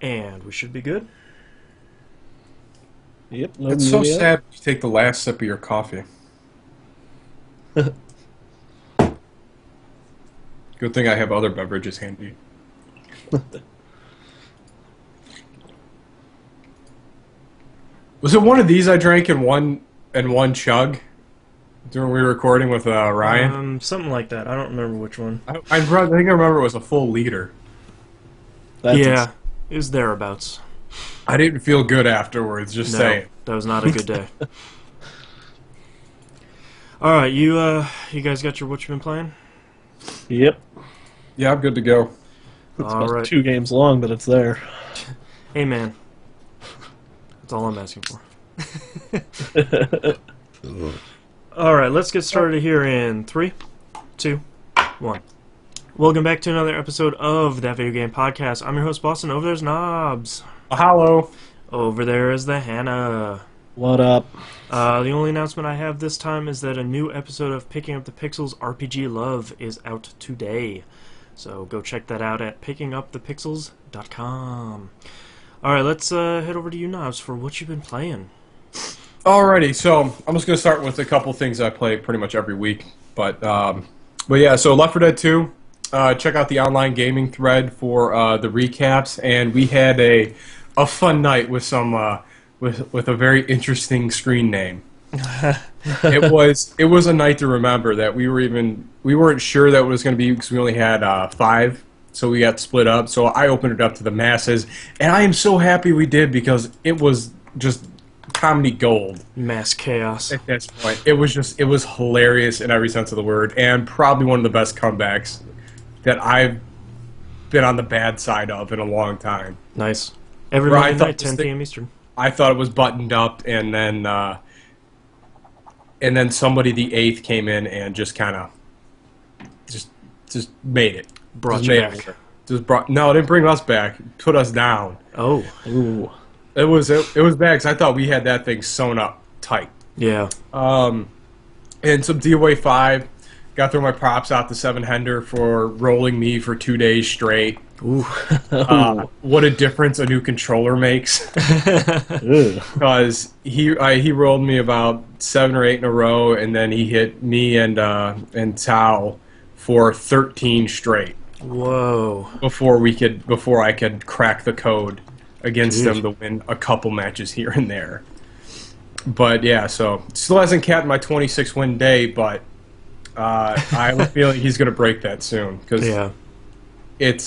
And we should be good. Yep. No It's so media. sad you take the last sip of your coffee. Good thing I have other beverages handy. Was it one of these I drank in one chug during we were recording with Ryan? Something like that. I don't remember which one. I think I remember it was a full liter. That's Yeah, it was thereabouts. I didn't feel good afterwards. Just No, saying. that was not a good day. All right, you guys got your what you been playing? Yep. Yeah, I'm good to go. It's All about right. 2 games long, but it's there. Hey, man. That's all I'm asking for. All right, let's get started here in 3, 2, 1. Welcome back to another episode of That Video Game Podcast. I'm your host, Boston. Over there's Knobs. Hello. Over there is the Hannah. What up? The only announcement I have this time is that a new episode of Picking Up the Pixels RPG Love is out today. So go check that out at pickingupthepixels.com. Alright, let's head over to you, Knobs, for what you've been playing. Alrighty, so I'm just gonna start with a couple things I play pretty much every week. But yeah, so Left 4 Dead 2. Check out the online gaming thread for the recaps, and we had a fun night with some with a very interesting screen name. It was a night to remember that we weren't sure that it was going to be because we only had 5, so we got split up. So I opened it up to the masses, and I am so happy we did because it was just comedy gold Mass chaos. at this point. It was hilarious in every sense of the word, and probably one of the best comebacks that I've been on the bad side of in a long time. Nice. Every Right, I Monday thought night, this 10 thing- p.m. Eastern. I thought it was buttoned up, and then somebody the 8th came in and just kind of just made it. Brought Just you made back. it. No, it didn't bring us back. It put us down. Oh, Ooh. It was bad because I thought we had that thing sewn up tight. yeah. And some DOA 5. Got to throw my props out to Seven Hender for rolling me for 2 days straight. Ooh. What a difference a new controller makes. Ugh. Because he rolled me about 7 or 8 in a row, and then he hit me and Tao for 13 straight Whoa. before I could crack the code against Jeez. him to win a couple matches here and there. But yeah, so still hasn't capped my 26 win day, but I have a feeling he's going to break that soon because Yeah. it's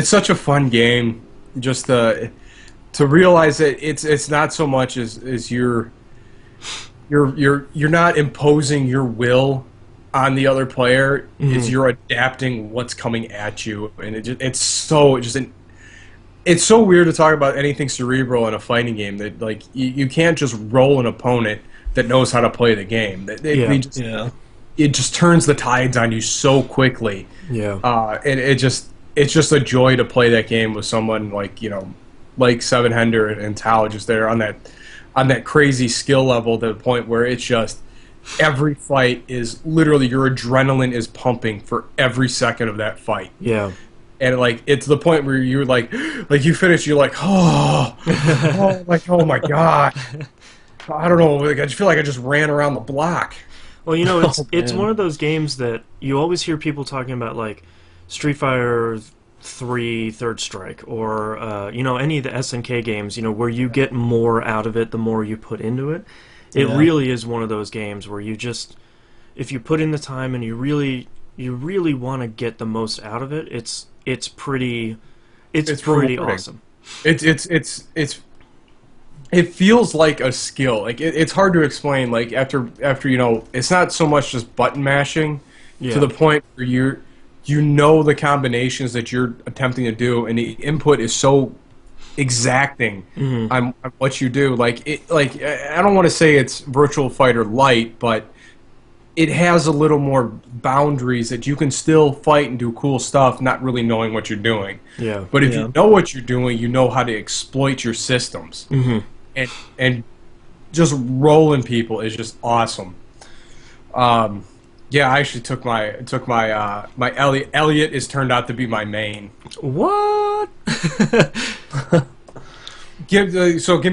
such a fun game. Just to realize that it's not so much as you're not imposing your will on the other player. Is you're adapting what's coming at you, and it's so weird to talk about anything cerebral in a fighting game that like you can't just roll an opponent that knows how to play the game. Yeah. It just turns the tides on you so quickly. Yeah. And it's just a joy to play that game with someone like Seven Hender and Tao just there on that crazy skill level to the point where it's just every fight is literally your adrenaline is pumping for every second of that fight. Yeah. And like it's the point where you're like you finish, you're like oh my god, I don't know, like, I just feel like I just ran around the block. Well, it's man. one of those games that you always hear people talking about, like Street Fighter 3 Third Strike, or any of the SNK games, where you get more out of it the more you put into it. It Yeah. really is one of those games where you just, if you put in the time and you really want to get the most out of it, it's pretty rewarding. awesome. It feels like a skill. Like it's hard to explain. Like after it's not so much just button mashing Yeah. to the point where you know the combinations that you're attempting to do, and the input is so exacting on what you do. Like I don't want to say it's Virtual Fighter light, but it has a little more boundaries that you can still fight and do cool stuff, not really knowing what you're doing. Yeah. But if Yeah. you know what you're doing, you know how to exploit your systems. And just rolling people is just awesome. Yeah, I actually took my Elliot. Elliot is turned out to be my main. What? Give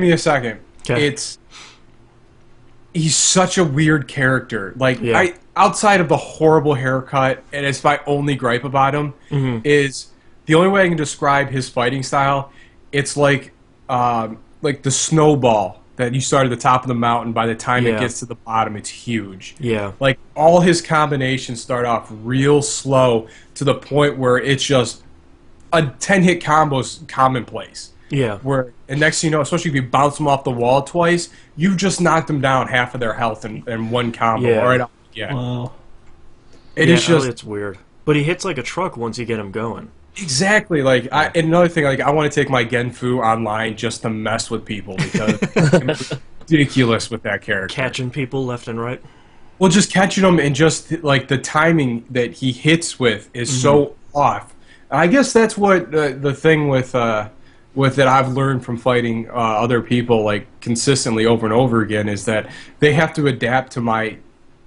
me a second. 'Kay. He's such a weird character. Like Yeah. outside of the horrible haircut, and it's my only gripe about him is the only way I can describe his fighting style. It's like the snowball that you start at the top of the mountain. By the time it Yeah. gets to the bottom, it's huge. Yeah. Like all his combinations start off real slow to the point where it's just a 10-hit combo's commonplace. Yeah. And next thing you know, especially if you bounce them off the wall twice, you just knocked them down half of their health in one combo. Yeah. Right off again. Wow. It Yeah, is just it's weird. But he hits like a truck once you get him going. exactly like. And another thing, like I want to take my Genfu online just to mess with people because it's ridiculous with that character. Catching people left and right. Well, just catching them and just like the timing that he hits with is so off. And I guess that's what the thing with that I've learned from fighting other people like consistently over and over again is that they have to adapt to my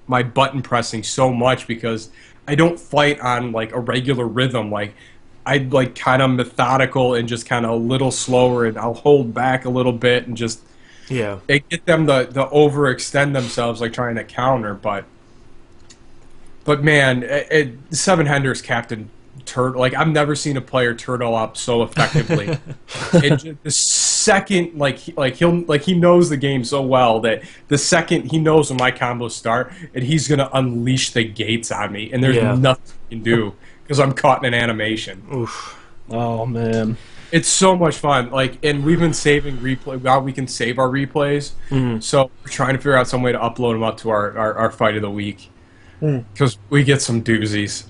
button pressing so much because I don't fight on like a regular rhythm. Like I like kind of methodical and just kind of a little slower, and I'll hold back a little bit and just Yeah. get them to overextend themselves like trying to counter. But man, Seven Henders Captain Turtle, like I've never seen a player turtle up so effectively. The second, he knows the game so well that the second he knows when my combos start, and he's gonna unleash the gates on me, and there's Yeah. nothing you can do because I'm caught in an animation. Oof. Oh man. It's so much fun. Like, and we've been saving replay. Now we can save our replays, so we're trying to figure out some way to upload them up to our fight of the week because we get some doozies.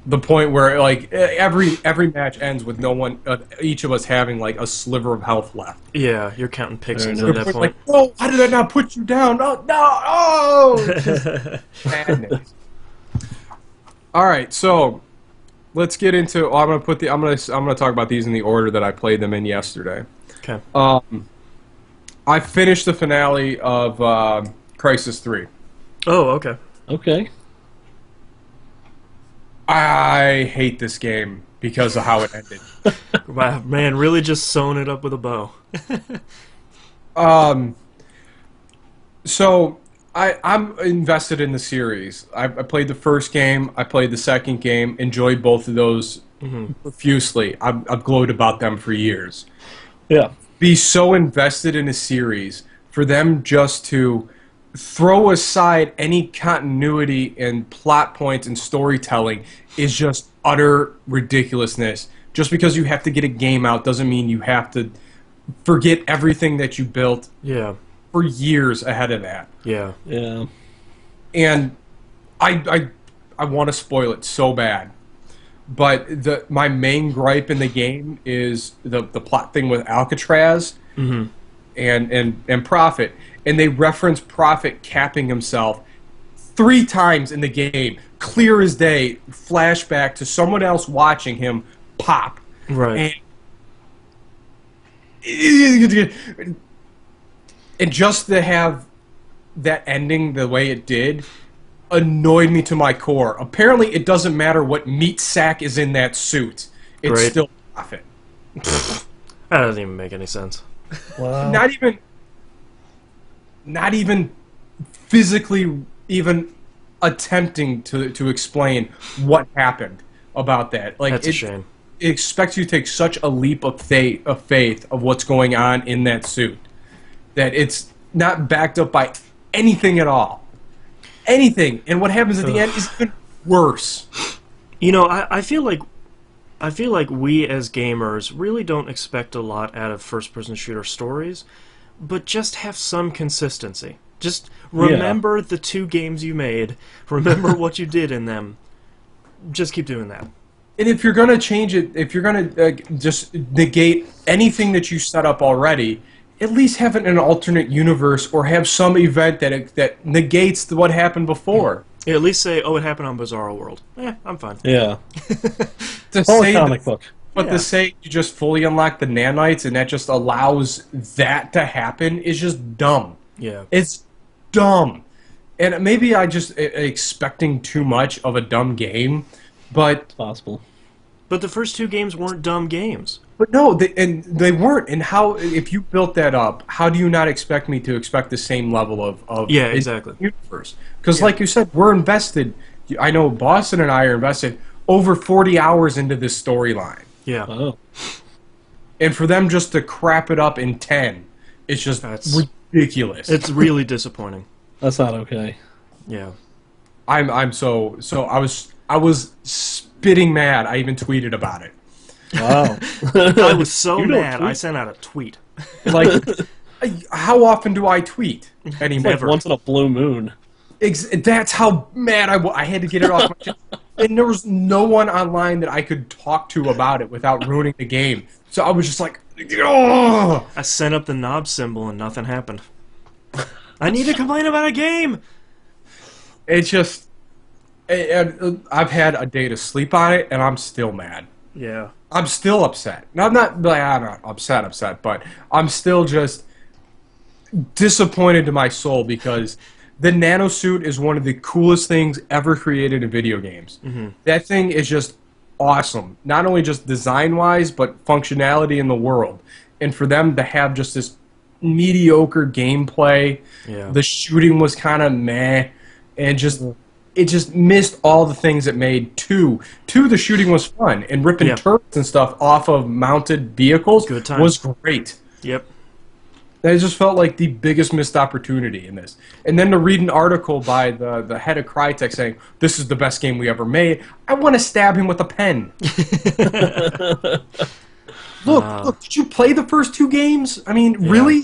The point where like every match ends with no one, each of us having like a sliver of health left. Yeah, you're counting pixels Fair at enough. that Like, point. oh, how did I not put you down? No, it's just madness. All right, so let's get into. I'm gonna talk about these in the order that I played them in yesterday. Okay. I finished the finale of Crisis 3. Oh, okay. Okay. I hate this game because of how it ended. Wow, man, really just sewing it up with a bow. So I'm invested in the series. I played the first game. I played the second game. Enjoyed both of those profusely. I've glowed about them for years. Yeah. Be so invested in a series for them just to throw aside any continuity and plot points and storytelling is just utter ridiculousness. Just because you have to get a game out doesn't mean you have to forget everything that you built Yeah. for years ahead of that. Yeah. Yeah. And I want to spoil it so bad. But my main gripe in the game is the plot thing with Alcatraz and Prophet. And they reference Prophet capping himself 3 times in the game. Clear as day, flashback to someone else watching him pop. Right. And just to have that ending the way it did annoyed me to my core. Apparently, it doesn't matter what meat sack is in that suit. It's Right. still Prophet. That doesn't even make any sense. Wow. Not even physically even attempting to explain what happened about that. Like That's a shame. It expects you to take such a leap of faith of what's going on in that suit that it's not backed up by anything at all. Anything. And what happens at the end is even worse. You know, I feel like we as gamers really don't expect a lot out of first-person shooter stories, but just have some consistency. Just remember the 2 games you made. Remember what you did in them. Just keep doing that. And if you're going to change it, if you're going to just negate anything that you set up already, at least have it in an alternate universe or have some event that negates what happened before. Yeah, at least say, oh, it happened on Bizarro World. I'm fine. Yeah. To Or say a comic book. But Yeah. to say you just fully unlock the nanites and that just allows that to happen is just dumb. Yeah. It's dumb. And maybe I just expecting too much of a dumb game, but It's possible. But the first 2 games weren't dumb games. But no, they weren't. And how, if you built that up, how do you not expect me to expect the same level of Yeah, exactly. universe? Because like you said, we're invested. I know Boston and I are invested over 40 hours into this storyline. Yeah. Oh. And for them just to crap it up in 10, it's just ridiculous. It's really disappointing. That's not okay. Yeah. I'm so I was spitting mad. I even tweeted about it. Wow. I was so You don't mad, tweet? I sent out a tweet. Like, how often do I tweet anymore? Like once in a blue moon. That's how mad I had to get it off my chest. And there was no one online that I could talk to about it without ruining the game. So I was just like, oh! I sent up the knob symbol and nothing happened. I need to complain about a game! It's just... I've had a day to sleep on it, and I'm still mad. Yeah. I'm still upset. Now, I'm not upset, but I'm still just disappointed to my soul because the nanosuit is one of the coolest things ever created in video games. Mm-hmm. That thing is just awesome. Not only just design-wise, but functionality in the world. And for them to have just this mediocre gameplay, the shooting was kind of meh, and just... It just missed all the things it made 2. 2, the shooting was fun, and ripping turrets and stuff off of mounted vehicles was great. Yep. It just felt like the biggest missed opportunity in this. And then to read an article by the head of Crytek saying, this is the best game we ever made, I want to stab him with a pen. Look, did you play the first 2 games? I mean, really?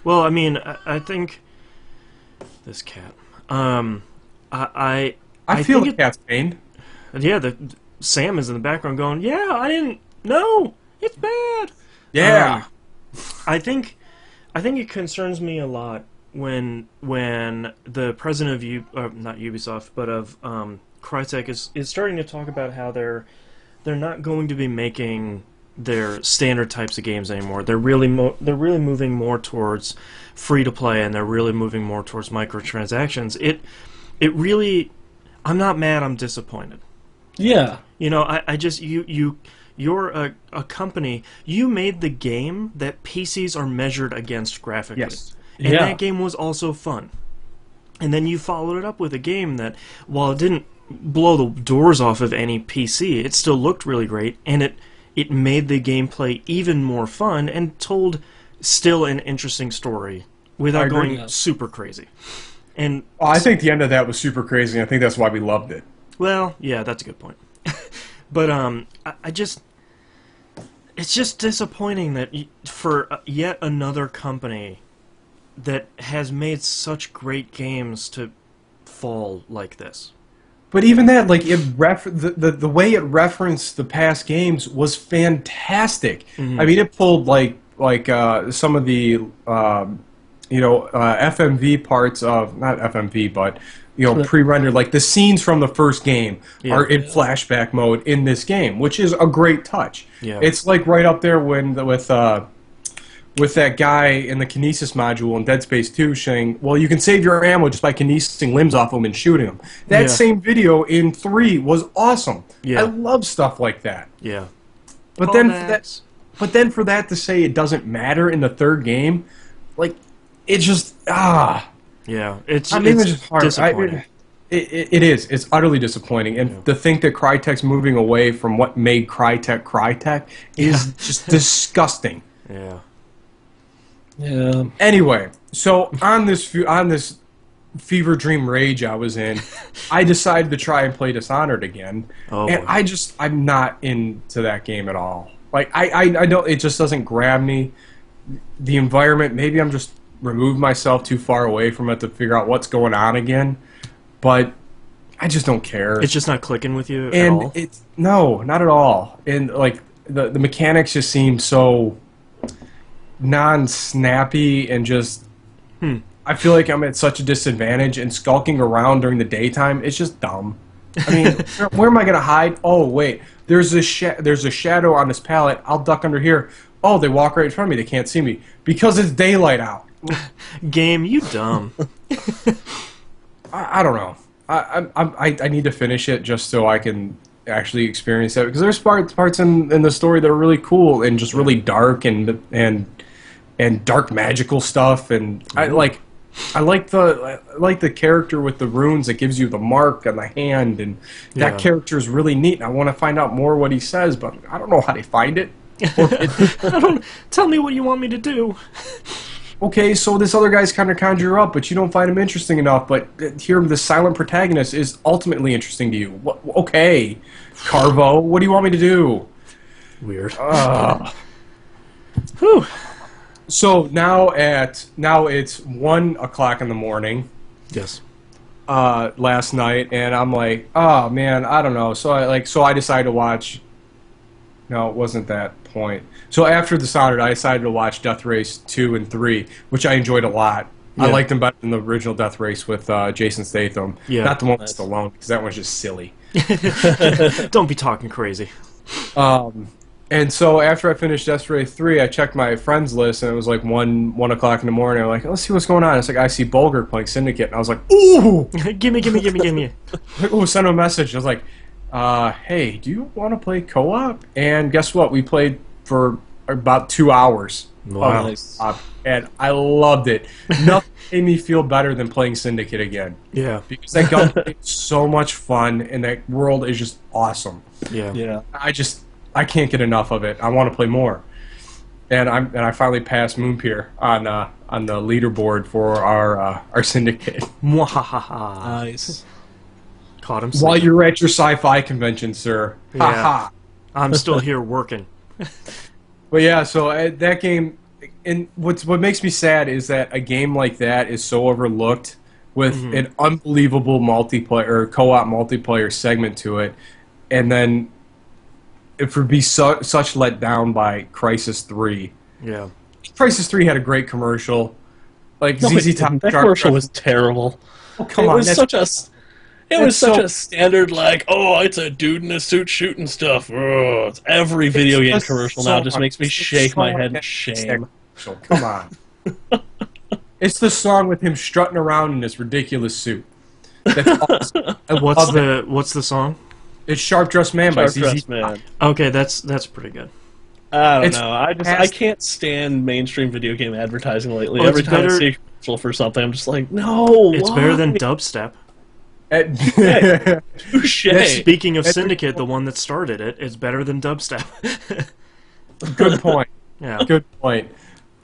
Well, I mean, I think... This cat. I feel think the cat's pain. Yeah, Sam is in the background going, yeah, I didn't know. It's bad. Yeah. I think it concerns me a lot when the president of not Ubisoft, but of Crytek is starting to talk about how they're not going to be making their standard types of games anymore. They're really moving more towards free to play, and they're really moving more towards microtransactions. It really, I'm not mad, I'm disappointed. Yeah. You know, I just, you're a company, you made the game that PCs are measured against graphically. Yes. And that game was also fun. And then you followed it up with a game that, while it didn't blow the doors off of any PC, it still looked really great, and it made the gameplay even more fun and told still an interesting story without going super crazy. And I think the end of that was super crazy, and I think that's why we loved it. Well, yeah, that's a good point. But I just... It's just disappointing that for yet another company that has made such great games to fall like this. But even that, like, the way it referenced the past games was fantastic. Mm-hmm. I mean, it pulled, like some of the... FMV parts of, not FMV, but, pre-rendered, like the scenes from the first game are in flashback mode in this game, which is a great touch. Yeah. It's like right up there with that guy in the kinesis module in Dead Space 2 saying, well, you can save your ammo just by kinesising limbs off them and shooting them. That same video in 3 was awesome. Yeah. I love stuff like that. Yeah. But then for that to say it doesn't matter in the third game, like... It's just yeah. It's hard. disappointing. It is. It's utterly disappointing, and to think that Crytek's moving away from what made Crytek is just disgusting. Yeah. Yeah. Anyway, so on this fever dream rage I was in, I decided to try and play Dishonored again, and I'm not into that game at all. Like I don't. It just doesn't grab me. The environment. Maybe I'm just remove myself too far away from it to figure out what's going on again, but I just don't care. It's just not clicking with you at all? No, not at all. And like the mechanics just seem so non-snappy and just I feel like I'm at such a disadvantage, and skulking around during the daytime, it's just dumb. I mean, where am I going to hide? Oh, wait, there's a shadow on this pallet. I'll duck under here. Oh, they walk right in front of me. They can't see me because it's daylight out. Game, you dumb. I don't know. I need to finish it just so I can actually experience that, because there's parts in the story that are really cool and just really dark and dark magical stuff, and I like the character with the runes that gives you the mark on the hand, and that character is really neat. And I want to find out more what he says, but I don't know how to find it. I don't. Tell me what you want me to do. Okay, so this other guy's kind of conjure up, but you don't find him interesting enough. But here, the silent protagonist is ultimately interesting to you. Okay, Carvo, what do you want me to do? Weird. Whew. So now it's 1:00 in the morning. Yes. Last night, and I'm like, oh man, I don't know. So I decided to watch. No, it wasn't that point. So after Dishonored, I decided to watch Death Race 2 and 3, which I enjoyed a lot. Yeah. I liked them better than the original Death Race with Jason Statham. Yeah. Not the one with Stallone, because that one's just silly. Don't be talking crazy. And so after I finished Death Race 3, I checked my friends list, and it was like 1:00 in the morning. I'm like, let's see what's going on. It's like, I see Bulger playing Syndicate, and I was like, ooh! gimme. Like, oh, send him a message. I was like, hey, do you want to play co-op? And guess what? We played for about 2 hours. Wow. Nice. And I loved it. Nothing made me feel better than playing Syndicate again. Yeah. Because that gunplay is so much fun, and that world is just awesome. Yeah. Yeah. I can't get enough of it. I want to play more. And I finally passed Moonpier on the leaderboard for our Syndicate. Mwahaha. Nice. Caught him. While you're at your sci-fi convention, sir. Yeah. Ha ha. I'm still here working. But yeah, so that game, and what makes me sad is that a game like that is so overlooked with an unbelievable multiplayer or co-op multiplayer segment to it, and then it would be such let down by Crisis 3. Yeah. Crisis 3 had a great commercial, like No, ZZ Top. that commercial was terrible. Oh, come on, It was that's such so- a standard, like, oh, it's a dude in a suit shooting stuff. Oh, it's every video game just commercial so now just much- makes me it's shake so my much head in that shame. commercial. Come on. It's the song with him strutting around in this ridiculous suit. That's awesome. What's the song? It's Sharp Dressed Man by Sharp ZZ Dressed Top. Man. Okay, that's pretty good. I don't It's know. I fast- can't stand mainstream video game advertising lately. Oh, it's Every time better- I see a commercial for something, I'm just like, no. It's better than dubstep. Touche. Speaking of Syndicate, the one that started it, it's better than dubstep. Good point. Yeah. Good point.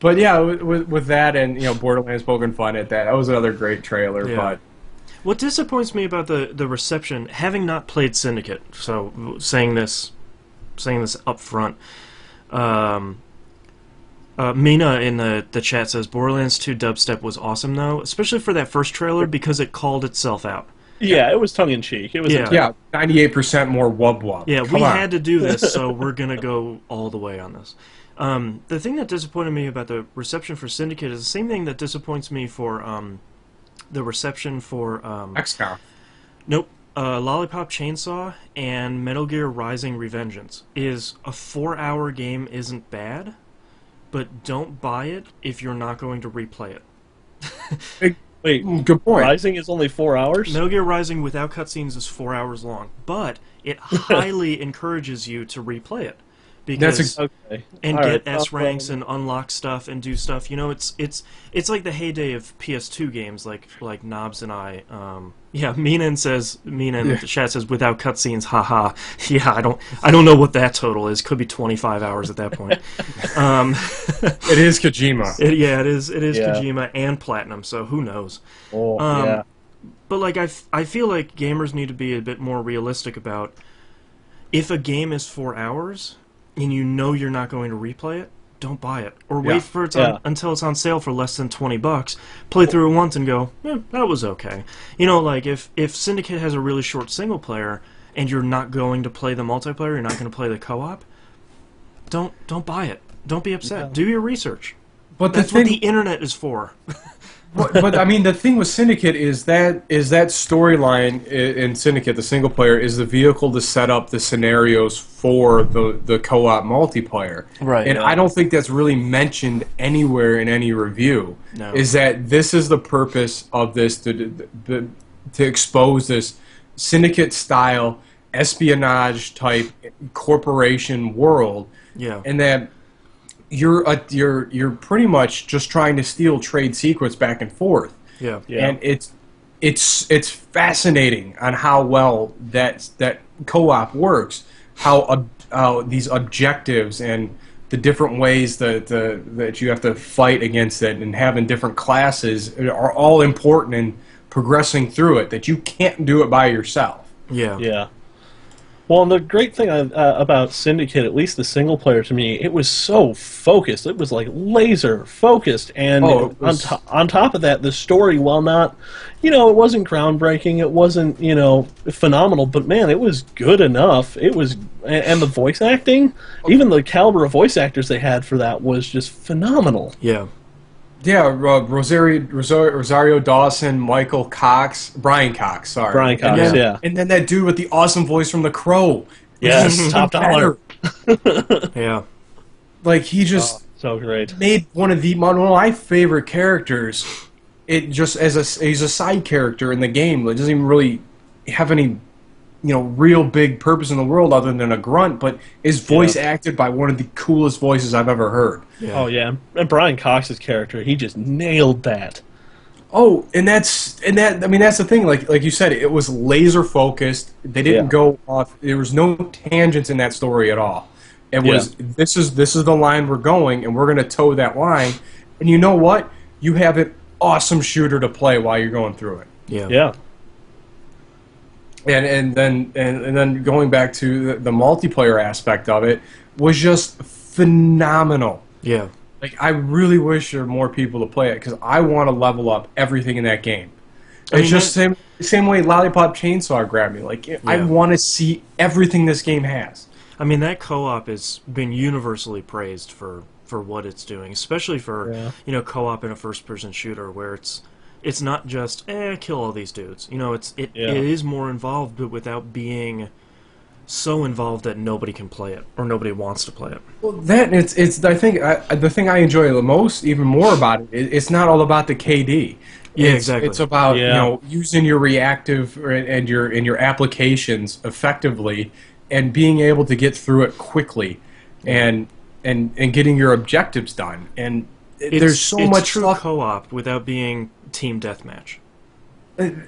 But yeah, with that and Borderlands poking fun at that was another great trailer. Yeah. But What disappoints me about the reception, having not played Syndicate, so saying this up front, Mina in the chat says Borderlands 2 dubstep was awesome though, especially for that first trailer because it called itself out. Yeah, it was tongue in cheek. It was Yeah. 98% more wub wub. Yeah, Come we on. had to do this, so we're gonna go all the way on this. The thing that disappointed me about the reception for Syndicate is the same thing that disappoints me for the reception for XCOM. Nope. Lollipop Chainsaw and Metal Gear Rising: Revengeance is a 4-hour game. Isn't bad, but don't buy it if you're not going to replay it. Wait, Good point. Rising is only 4 hours? Metal Gear Rising without cutscenes is 4 hours long, but it highly encourages you to replay it because Okay. and All get right. S ranks and unlock stuff and do stuff. It's like the heyday of PS2 games, like Knobs and I. Mina in the chat says without cutscenes, haha. Yeah, I don't know what that total is. Could be 25 hours at that point. It is Kojima. It is Yeah. Kojima and Platinum, so who knows? Oh, yeah. But like I feel like gamers need to be a bit more realistic about if a game is 4 hours and you know you're not going to replay it, don't buy it or wait for it until it's on sale for less than $20. Play through it once and go, that was okay. Like if Syndicate has a really short single player and you're not going to play the multiplayer, you're not going to play the co-op, don't buy it. Don't be upset. Yeah. Do your research. But That's what the internet is for. but I mean, the thing with Syndicate is that storyline in Syndicate, the single player, is the vehicle to set up the scenarios for the co-op multiplayer. Right. And I don't think that's really mentioned anywhere in any review. No. Is that this is the purpose of this to expose this Syndicate style espionage type corporation world, Yeah. and that you're pretty much just trying to steal trade secrets back and forth. Yeah. Yeah. And it's fascinating on how well that co-op works, how these objectives and the different ways that you have to fight against it, and having different classes are all important in progressing through it, that you can't do it by yourself. Yeah. Yeah. Well, and the great thing about Syndicate, at least the single player to me, it was so focused. It was like laser focused, and Oh, it was- on top of that, the story, while not, it wasn't groundbreaking, it wasn't, phenomenal, but man, it was good enough. It was, and the voice acting, even the caliber of voice actors they had for that was just phenomenal. Yeah. Yeah, Rosario Dawson, Michael Cox, Brian Cox, sorry. Brian Cox, and then, yeah. And then that dude with the awesome voice from The Crow. Yes, top dollar. Yeah. Like, he just So great. made one of my favorite characters. It just he's a side character in the game. It doesn't even really have any, real big purpose in the world other than a grunt, but is voice acted by one of the coolest voices I've ever heard. Yeah. Oh yeah, and Brian Cox's character, he just nailed that. Oh, and that's the thing. Like you said, it was laser focused. They didn't go off. There was no tangents in that story at all. It was this is the line we're going, and we're going to toe that line. And you know what? You have an awesome shooter to play while you're going through it. Yeah. Yeah. And then going back to the multiplayer aspect of it was just phenomenal. Yeah. Like, I really wish there were more people to play it, because I want to level up everything in that game. It's just same way Lollipop Chainsaw grabbed me. Like, I want to see everything this game has. I mean, that co-op has been universally praised for what it's doing, especially for co-op in a first-person shooter where it's not just kill all these dudes. It is more involved, but without being so involved that nobody can play it or nobody wants to play it. Well, that it's I think the thing I enjoy the most, even more about it, it's not all about the KD. Yeah, exactly. It's about using your reactive and your applications effectively, and being able to get through it quickly, and getting your objectives done. And there's so much true stuff. co-op without being team deathmatch.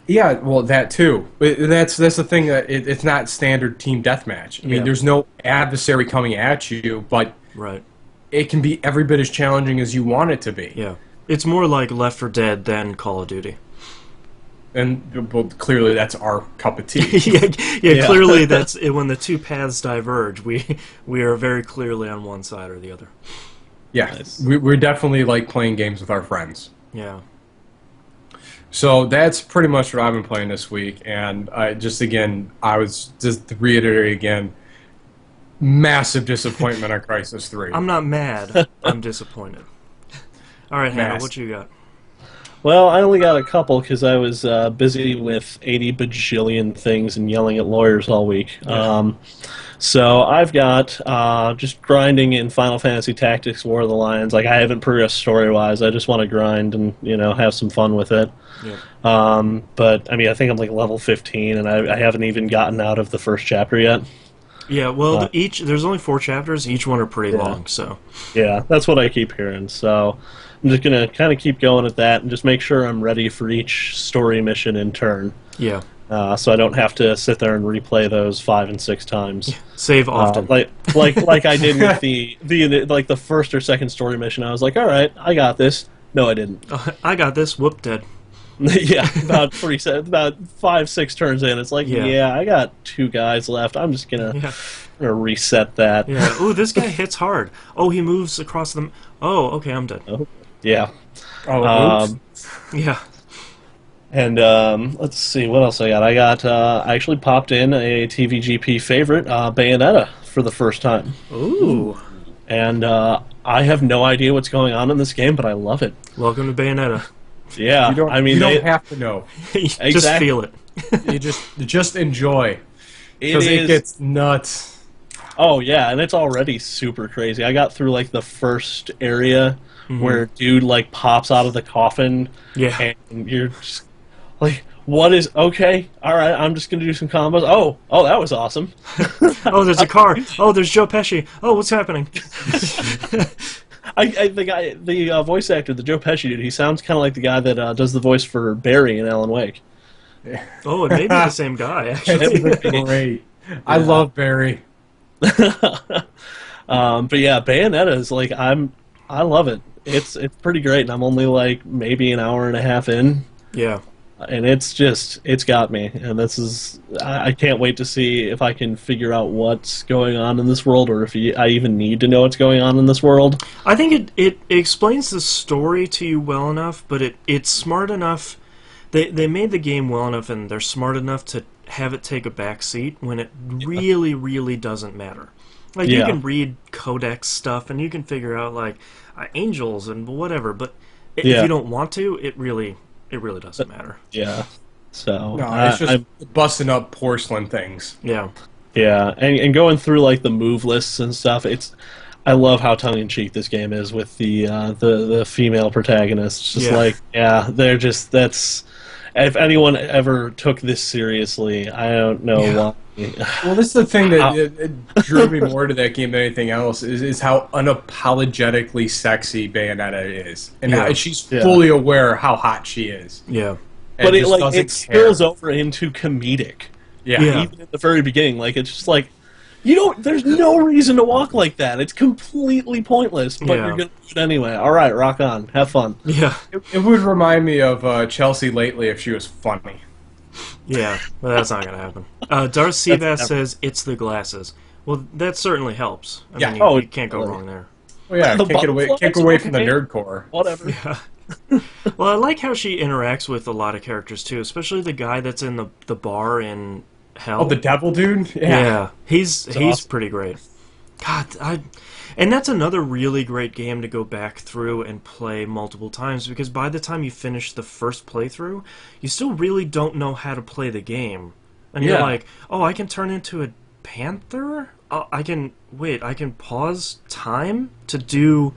Yeah, well, that too. But that's the thing, that it's not standard team deathmatch. I mean, there's no adversary coming at you, but Right. it can be every bit as challenging as you want it to be. Yeah. It's more like Left 4 Dead than Call of Duty. And well, clearly that's our cup of tea. yeah, clearly that's when the two paths diverge. We are very clearly on one side or the other. Yeah, Nice. we're definitely like playing games with our friends. Yeah. So that's pretty much what I've been playing this week. And I was just to reiterate again, massive disappointment on Crisis 3. I'm not mad. I'm disappointed. All right, Hannah, Mass. what you got? Well, I only got a couple because I was busy with 80 bajillion things and yelling at lawyers all week. So I've got just grinding in Final Fantasy Tactics War of the Lions. Like, I haven't progressed story-wise. I just want to grind and, have some fun with it. Yeah. But, I mean, I think I'm like level 15, and I haven't even gotten out of the first chapter yet. Yeah, well, there's only 4 chapters. Each one are pretty long, so. Yeah, that's what I keep hearing. So I'm just going to kind of keep going at that and just make sure I'm ready for each story mission in turn. Yeah. So I don't have to sit there and replay those 5 and 6 times. Save often. Like I did with the first or second story mission. I was like, all right, I got this. No, I didn't. I got this. Whoop, dead. Yeah, about 5-6 turns in, it's like, yeah, I got 2 guys left. I'm just gonna reset that. Yeah. Ooh, this guy hits hard. Oh, he moves across them. Oh, okay, I'm dead. Oh, yeah. Oh, oops. Yeah. And let's see what else I got. I actually popped in a TVGP favorite, Bayonetta, for the first time. Ooh. And I have no idea what's going on in this game, but I love it. Welcome to Bayonetta. Yeah, You don't, I mean, you don't have to know. Just Exactly. feel it. You just enjoy, it because it is. gets nuts. Oh yeah, and it's already super crazy. I got through like the first area where dude like pops out of the coffin. Yeah. And you're just like, what is okay? All right, I'm just gonna do some combos. Oh, that was awesome. Oh, there's a car. Oh, there's Joe Pesci. Oh, what's happening? The voice actor, the Joe Pesci dude, he sounds kind of like the guy that does the voice for Barry in Alan Wake. Oh, it may be the same guy, actually. That's great. I love Barry. But yeah, Bayonetta is like I love it. It's pretty great, and I'm only like maybe an hour and a half in, Yeah. and it's got me. And I can't wait to see if I can figure out what's going on in this world, or if I even need to know what's going on in this world. I think it explains the story to you well enough, but it's smart enough. They made the game well enough, and they're smart enough to have it take a back seat when it really, really doesn't matter. Like, you can read codex stuff, and you can figure out, like, angels and whatever, but if you don't want to, it really doesn't matter. Yeah. So No, it's just busting up porcelain things. Yeah. Yeah, and going through like the move lists and stuff, I love how tongue in cheek this game is with the female protagonists. Just they're just if anyone ever took this seriously, I don't know why. Well, this is the thing that it drew me more to that game than anything else is how unapologetically sexy Bayonetta is, and how she's fully aware how hot she is. Yeah, but it spills over into comedic. Yeah. Even at the very beginning, like it's just like there's no reason to walk like that. It's completely pointless, but you're gonna do it anyway. All right, rock on, have fun. Yeah, it would remind me of Chelsea lately if she was funny. Yeah, but that's not gonna happen. Darth Seabass says it's the glasses. Well, that certainly helps. I mean, you can't go wrong there. Well, yeah, can't go away from the nerd core. Whatever. Yeah. Well, I like how she interacts with a lot of characters too, especially the guy that's in the bar in Hell. Oh, the devil dude. Yeah, he's awesome. pretty great. God, and that's another really great game to go back through and play multiple times, because by the time you finish the first playthrough, you still really don't know how to play the game. And you're like, oh, I can turn into a panther? I can pause time to do...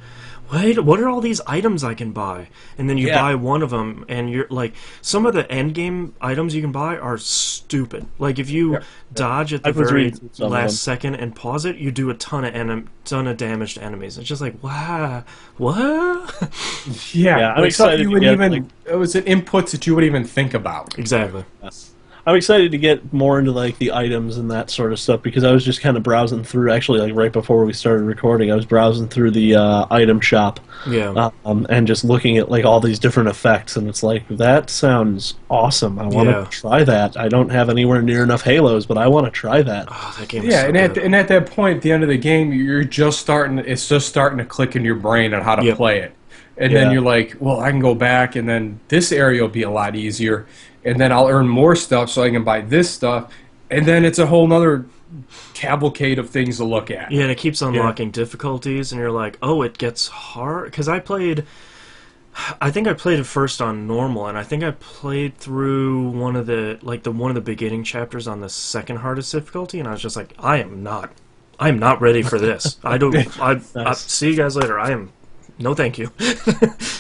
Wait, what are all these items I can buy? And then you buy one of them, and you're like, some of the end game items you can buy are stupid. Like if you dodge at the very last second and pause it, you do a ton of damage to enemies. It's just like, wow, what? Yeah, I'm excited. It was an inputs that you wouldn't even think about. Exactly. I'm excited to get more into like the items and that sort of stuff, because I was just kind of browsing through, actually, like right before we started recording, I was browsing through the item shop, and just looking at like all these different effects, and it's like, that sounds awesome. I want to try that. I don't have anywhere near enough Halos, but I want to try that. Oh, that game is so good. And at that point, at the end of the game, it's just starting to click in your brain on how to play it. And then you're like, well, I can go back, and then this area will be a lot easier, and then I'll earn more stuff so I can buy this stuff, and then it's a whole nother cavalcade of things to look at. Yeah, and it keeps unlocking difficulties, and you're like, oh, it gets hard. Because I think I played it first on normal, and I think I played through one of the beginning chapters on the second hardest difficulty, and I was just like, I am not ready for this. I see you guys later. No, thank you.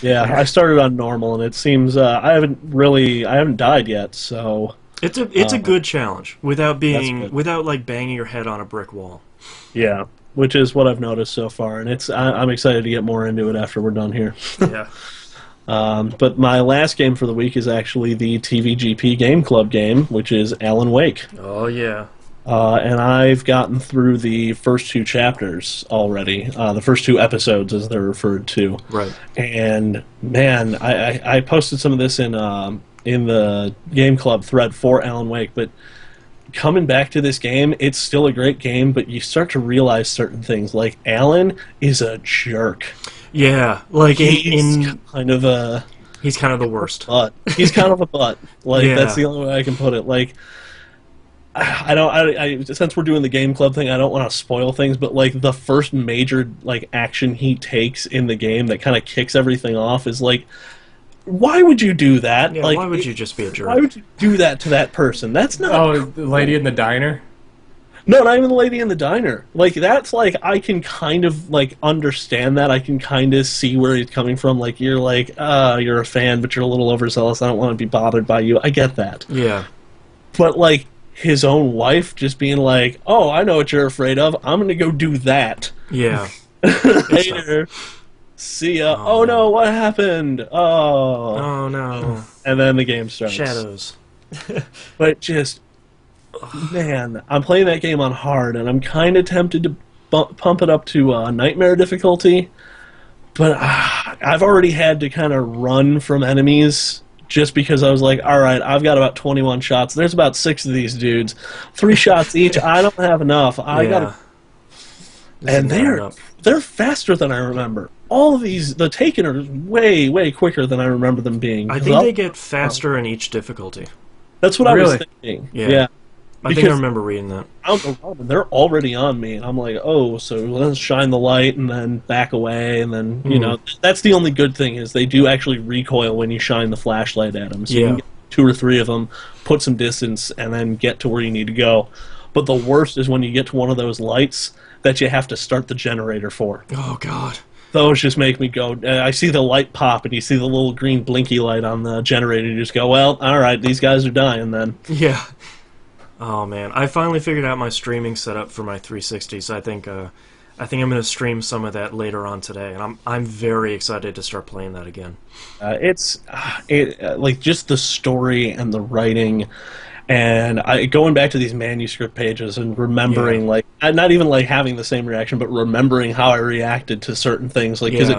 Yeah, I started on normal, and it seems I haven't died yet, so it's a good challenge without like banging your head on a brick wall. Yeah, which is what I've noticed so far, and I'm excited to get more into it after we're done here. Yeah. But my last game for the week is actually the TVGP Game Club game, which is Alan Wake. Oh yeah. And I've gotten through the first two chapters already, the first two episodes, as they're referred to. Right. And man, I posted some of this in the Game Club thread for Alan Wake, but coming back to this game, it's still a great game, but you start to realize certain things. Like, Alan is a jerk. Yeah, like he's kind of the worst. Butt. He's kind of a butt. Like that's the only way I can put it. Like, I since we're doing the Game Club thing, I don't want to spoil things, but like the first major like action he takes in the game that kind of kicks everything off is like, why would you do that? Yeah, like, why would you just be a jerk? Why would you do that to that person? That's not. Oh, the lady in the diner. No, not even the lady in the diner. Like, that's like, I can kind of like understand that. I can kind of see where he's coming from. Like, you're a fan, but you're a little overzealous. I don't want to be bothered by you. I get that. Yeah. But like his own wife just being like, "Oh, I know what you're afraid of. I'm gonna go do that." Yeah. Later. See ya. Oh no, what happened? Oh. Oh no. And then the game starts. Shadows. But just, man, I'm playing that game on hard, and I'm kind of tempted to pump it up to nightmare difficulty. But I've already had to kind of run from enemies just because I was like, all right, I've got about 21 shots. There's about 6 of these dudes. 3 shots each. I don't have enough. I got. And they're faster than I remember. All of these, the Taken are way, way quicker than I remember them being. I think they get faster in each difficulty. That's what I was thinking. Yeah. I think I remember reading that. They're already on me, and I'm like, oh, so let's shine the light and then back away, and then, you know, that's the only good thing is they do actually recoil when you shine the flashlight at them. So you can get 2 or 3 of them, put some distance, and then get to where you need to go. But the worst is when you get to one of those lights that you have to start the generator for. Oh, God. Those just make me go, I see the light pop, and you see the little green blinky light on the generator, and you just go, well, all right, these guys are dying then. Yeah. Oh man, I finally figured out my streaming setup for my 360. So I think I'm going to stream some of that later on today, and I'm very excited to start playing that again. It's like just the story and the writing, and going back to these manuscript pages and remembering like not even like having the same reaction, but remembering how I reacted to certain things, like because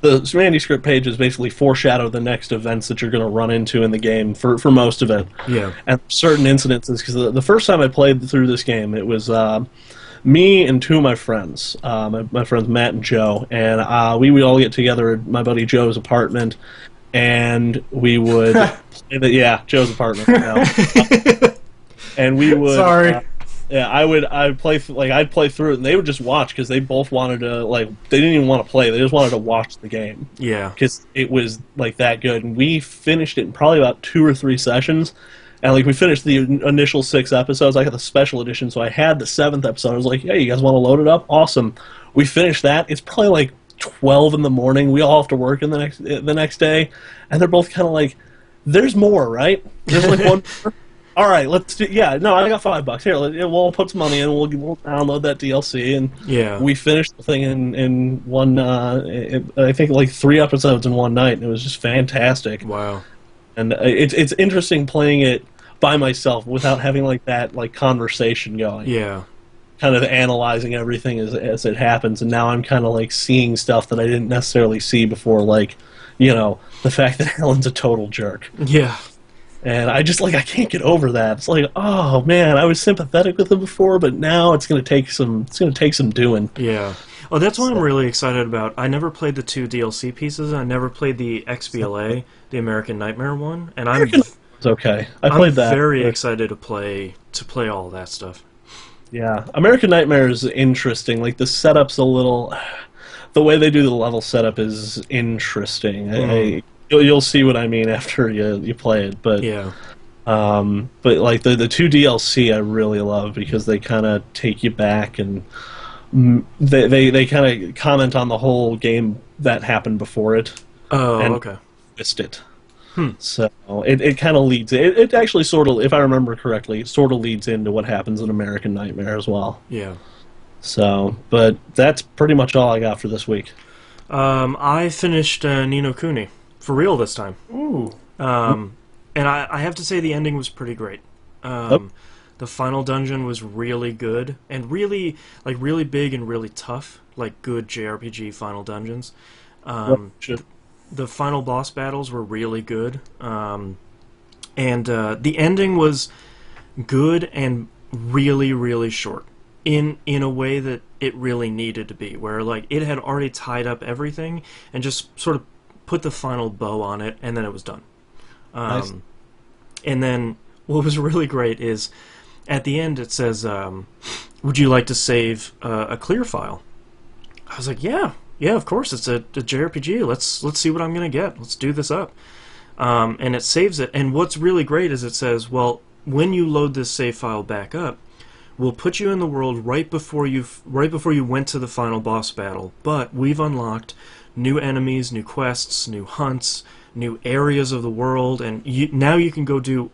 the manuscript pages basically foreshadow the next events that you're going to run into in the game for most of it. Yeah. And certain incidences, because the first time I played through this game, it was me and 2 of my friends, my friends Matt and Joe, and we would all get together at my buddy Joe's apartment, and we would Joe's apartment. And we would. Sorry. I'd play through it, and they would just watch because they both wanted to they didn't even want to play; they just wanted to watch the game. Yeah, because it was like that good, and we finished it in probably about 2 or 3 sessions, and like we finished the initial 6 episodes. I got the special edition, so I had the 7th episode. I was like, "Hey, you guys want to load it up? Awesome!" We finished that. It's probably like 12 in the morning. We all have to work in the next day, and they're both kind of like, "There's more, right? There's like one." All right, let's do. Yeah, no, I got $5 here. We'll put some money in. We'll download that DLC, and we finished the thing in one. I think like 3 episodes in one night, and it was just fantastic. Wow! And it's interesting playing it by myself without having like that conversation going. Yeah. Kind of analyzing everything as it happens, and now I'm kind of like seeing stuff that I didn't necessarily see before, like the fact that Helen's a total jerk. Yeah. And I can't get over that. It's like, oh man, I was sympathetic with him before, but now it's going to take some doing. Yeah. Well, that's what I'm really excited about. I never played the 2 DLC pieces. I never played the XBLA, the American Nightmare one, and it's okay. I played that. I'm very excited to play all that stuff. Yeah, American Nightmare is interesting. Like the setup's a little, the way they do the level setup is interesting. You'll see what I mean after you play it, but but like the 2 DLC I really love because they kind of take you back and they kind of comment on the whole game that happened before it. Oh, and okay. Missed it. So it kind of leads. It actually sort of, if I remember correctly, sort of leads into what happens in American Nightmare as well. Yeah. So, but that's pretty much all I got for this week. I finished Ni no Kuni. For real this time. Ooh. And I have to say the ending was pretty great. The final dungeon was really good and really big and really tough, like good JRPG final dungeons. The final boss battles were really good. And the ending was good and really, really short. In a way that it really needed to be, where like it had already tied up everything and just sort of put the final bow on it, and then it was done. Nice. And then what was really great is at the end it says, would you like to save a clear file? I was like, yeah, of course. It's a JRPG. Let's see what I'm going to get. Let's do this up. And it saves it. And what's really great is it says, well, when you load this save file back up, we'll put you in the world right before you went to the final boss battle, but we've unlocked new enemies, new quests, new hunts, new areas of the world, and now you can go do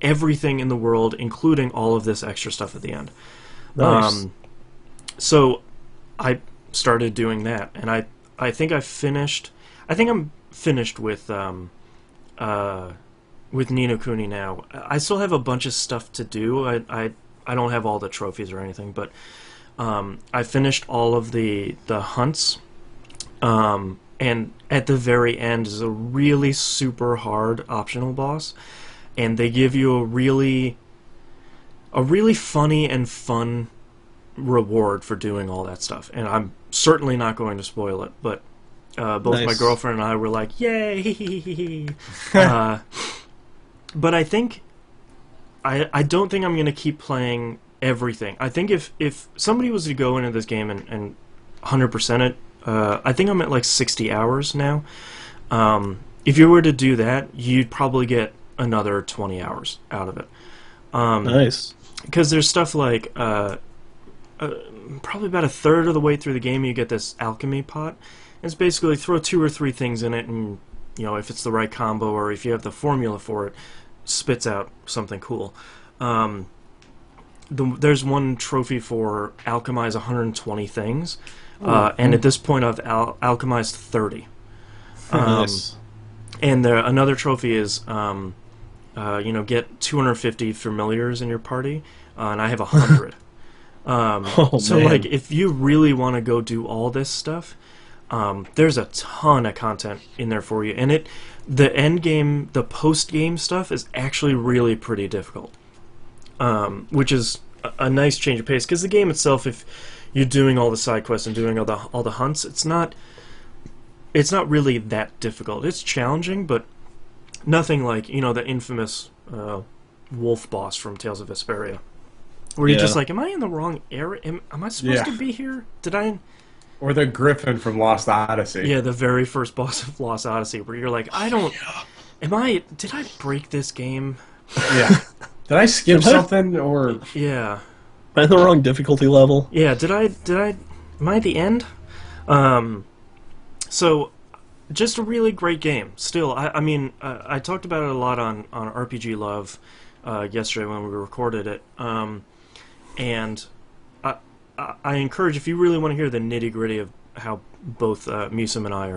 everything in the world, including all of this extra stuff at the end. Nice. So I started doing that, and I think I'm finished with Ni no Kuni now. I still have a bunch of stuff to do. I don't have all the trophies or anything, but I finished all of the hunts. And at the very end is a really super hard optional boss, and they give you a really funny and fun reward for doing all that stuff. And I'm certainly not going to spoil it, but both my Nice. girlfriend and I were like, "Yay!" But I think I don't think I'm going to keep playing everything. I think if somebody was to go into this game and 100% it, I think I'm at like 60 hours now. If you were to do that, you'd probably get another 20 hours out of it. Nice. Because there's stuff like probably about a third of the way through the game, you get this alchemy pot. It's basically throw 2 or 3 things in it, and if it's the right combo or if you have the formula for it, spits out something cool. There's one trophy for alchemize 120 things, and at this point I've alchemized 30. Nice. And another trophy is get 250 familiars in your party, and I have 100. So man. like if you really want to go do all this stuff, there's a ton of content in there for you, and the end game, the post game stuff is actually really pretty difficult, which is a nice change of pace, because the game itself, if you're doing all the side quests and doing all the hunts, it's not really that difficult. It's challenging, but nothing like the infamous wolf boss from Tales of Vesperia, where you're just like, am I in the wrong area? Am I supposed to be here? Did I? Or the Griffin from Lost Odyssey. Yeah, the very first boss of Lost Odyssey, where you're like, did I break this game? Yeah. Did I skip something, or... Yeah. Am I in the wrong difficulty level? Yeah, am I at the end? So, just a really great game. Still, I mean, I talked about it a lot on RPG Love yesterday when we recorded it, and I encourage, if you really want to hear the nitty-gritty of how both Musum and I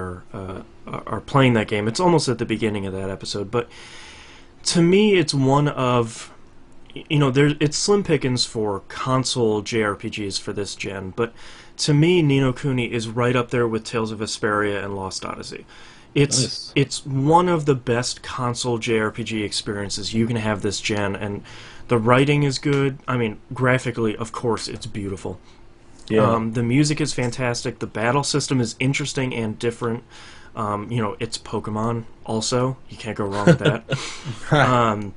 are playing that game, it's almost at the beginning of that episode, but to me it's one of... it's slim pickings for console JRPGs for this gen, but to me, Ni no Kuni is right up there with Tales of Vesperia and Lost Odyssey. It's one of the best console JRPG experiences you can have this gen, and the writing is good. I mean, graphically, of course, it's beautiful. Yeah. The music is fantastic. The battle system is interesting and different. It's Pokemon also. You can't go wrong with that.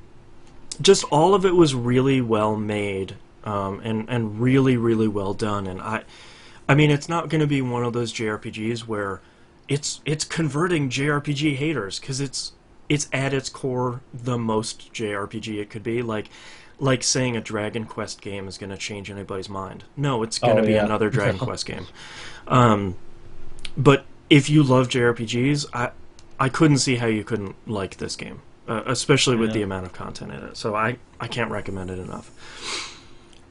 Just all of it was really well made, and really, really well done. And I mean, it's not going to be one of those JRPGs where it's converting JRPG haters, because it's at its core the most JRPG it could be. Like saying a Dragon Quest game is going to change anybody's mind. No, it's going to be another Dragon Quest game. But if you love JRPGs, I couldn't see how you couldn't like this game. Especially with the amount of content in it. So I can't recommend it enough.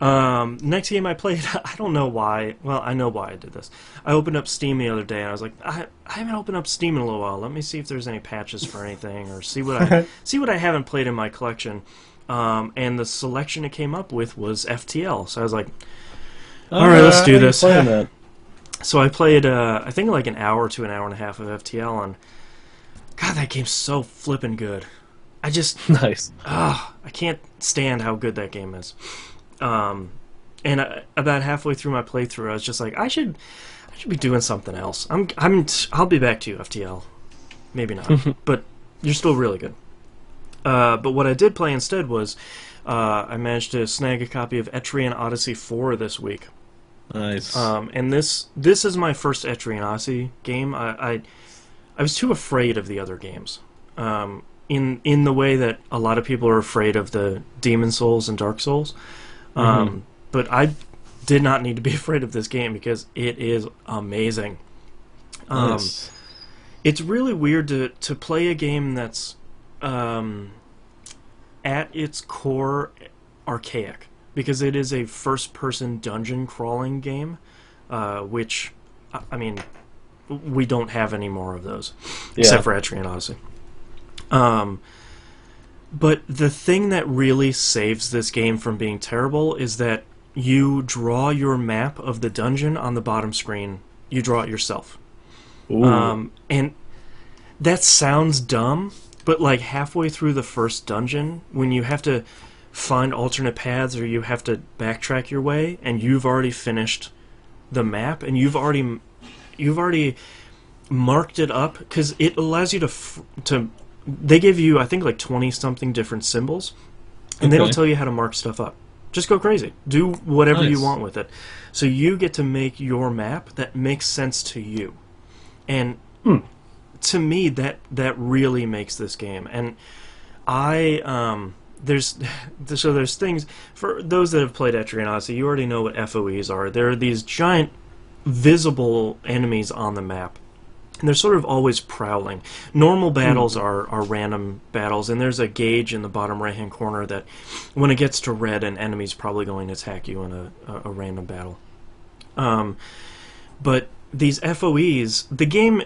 Next game I played, I don't know why. Well, I know why I did this. I opened up Steam the other day, and I was like, I haven't opened up Steam in a little while. Let me see if there's any patches for anything, or see what I haven't played in my collection. And the selection it came up with was FTL. So I was like, all right, let's do this. So I played, I think like an hour to an hour and a half of FTL, and God, that game's so flippin' good. I just... Nice. I can't stand how good that game is. And about halfway through my playthrough, I was just like, I should be doing something else. I'll be back to you, FTL. Maybe not, but you're still really good. But what I did play instead was I managed to snag a copy of Etrian Odyssey 4 this week. Nice. And this is my first Etrian Odyssey game. I was too afraid of the other games. In the way that a lot of people are afraid of the Demon Souls and Dark Souls. but I did not need to be afraid of this game because it is amazing. Nice. It's really weird to play a game that's at its core archaic, because it is a first-person dungeon crawling game, which, I mean, we don't have any more of those, except for Etrian Odyssey. But the thing that really saves this game from being terrible is that you draw your map of the dungeon on the bottom screen. You draw it yourself. And that sounds dumb, but like halfway through the first dungeon, when you have to find alternate paths or you have to backtrack your way, and you've already finished the map and you've already marked it up, because it allows you to they give you, I think, like 20 something different symbols, and they don't tell you how to mark stuff up. Just go crazy. Do whatever you want with it. So you get to make your map that makes sense to you. And to me, that really makes this game. And there's things, for those that have played Etrian Odyssey, you already know what FOEs are. There are these giant visible enemies on the map, and they're sort of always prowling. Normal battles are random battles, and there's a gauge in the bottom right-hand corner that when it gets to red, an enemy's probably going to attack you in a random battle. But these FOEs, the game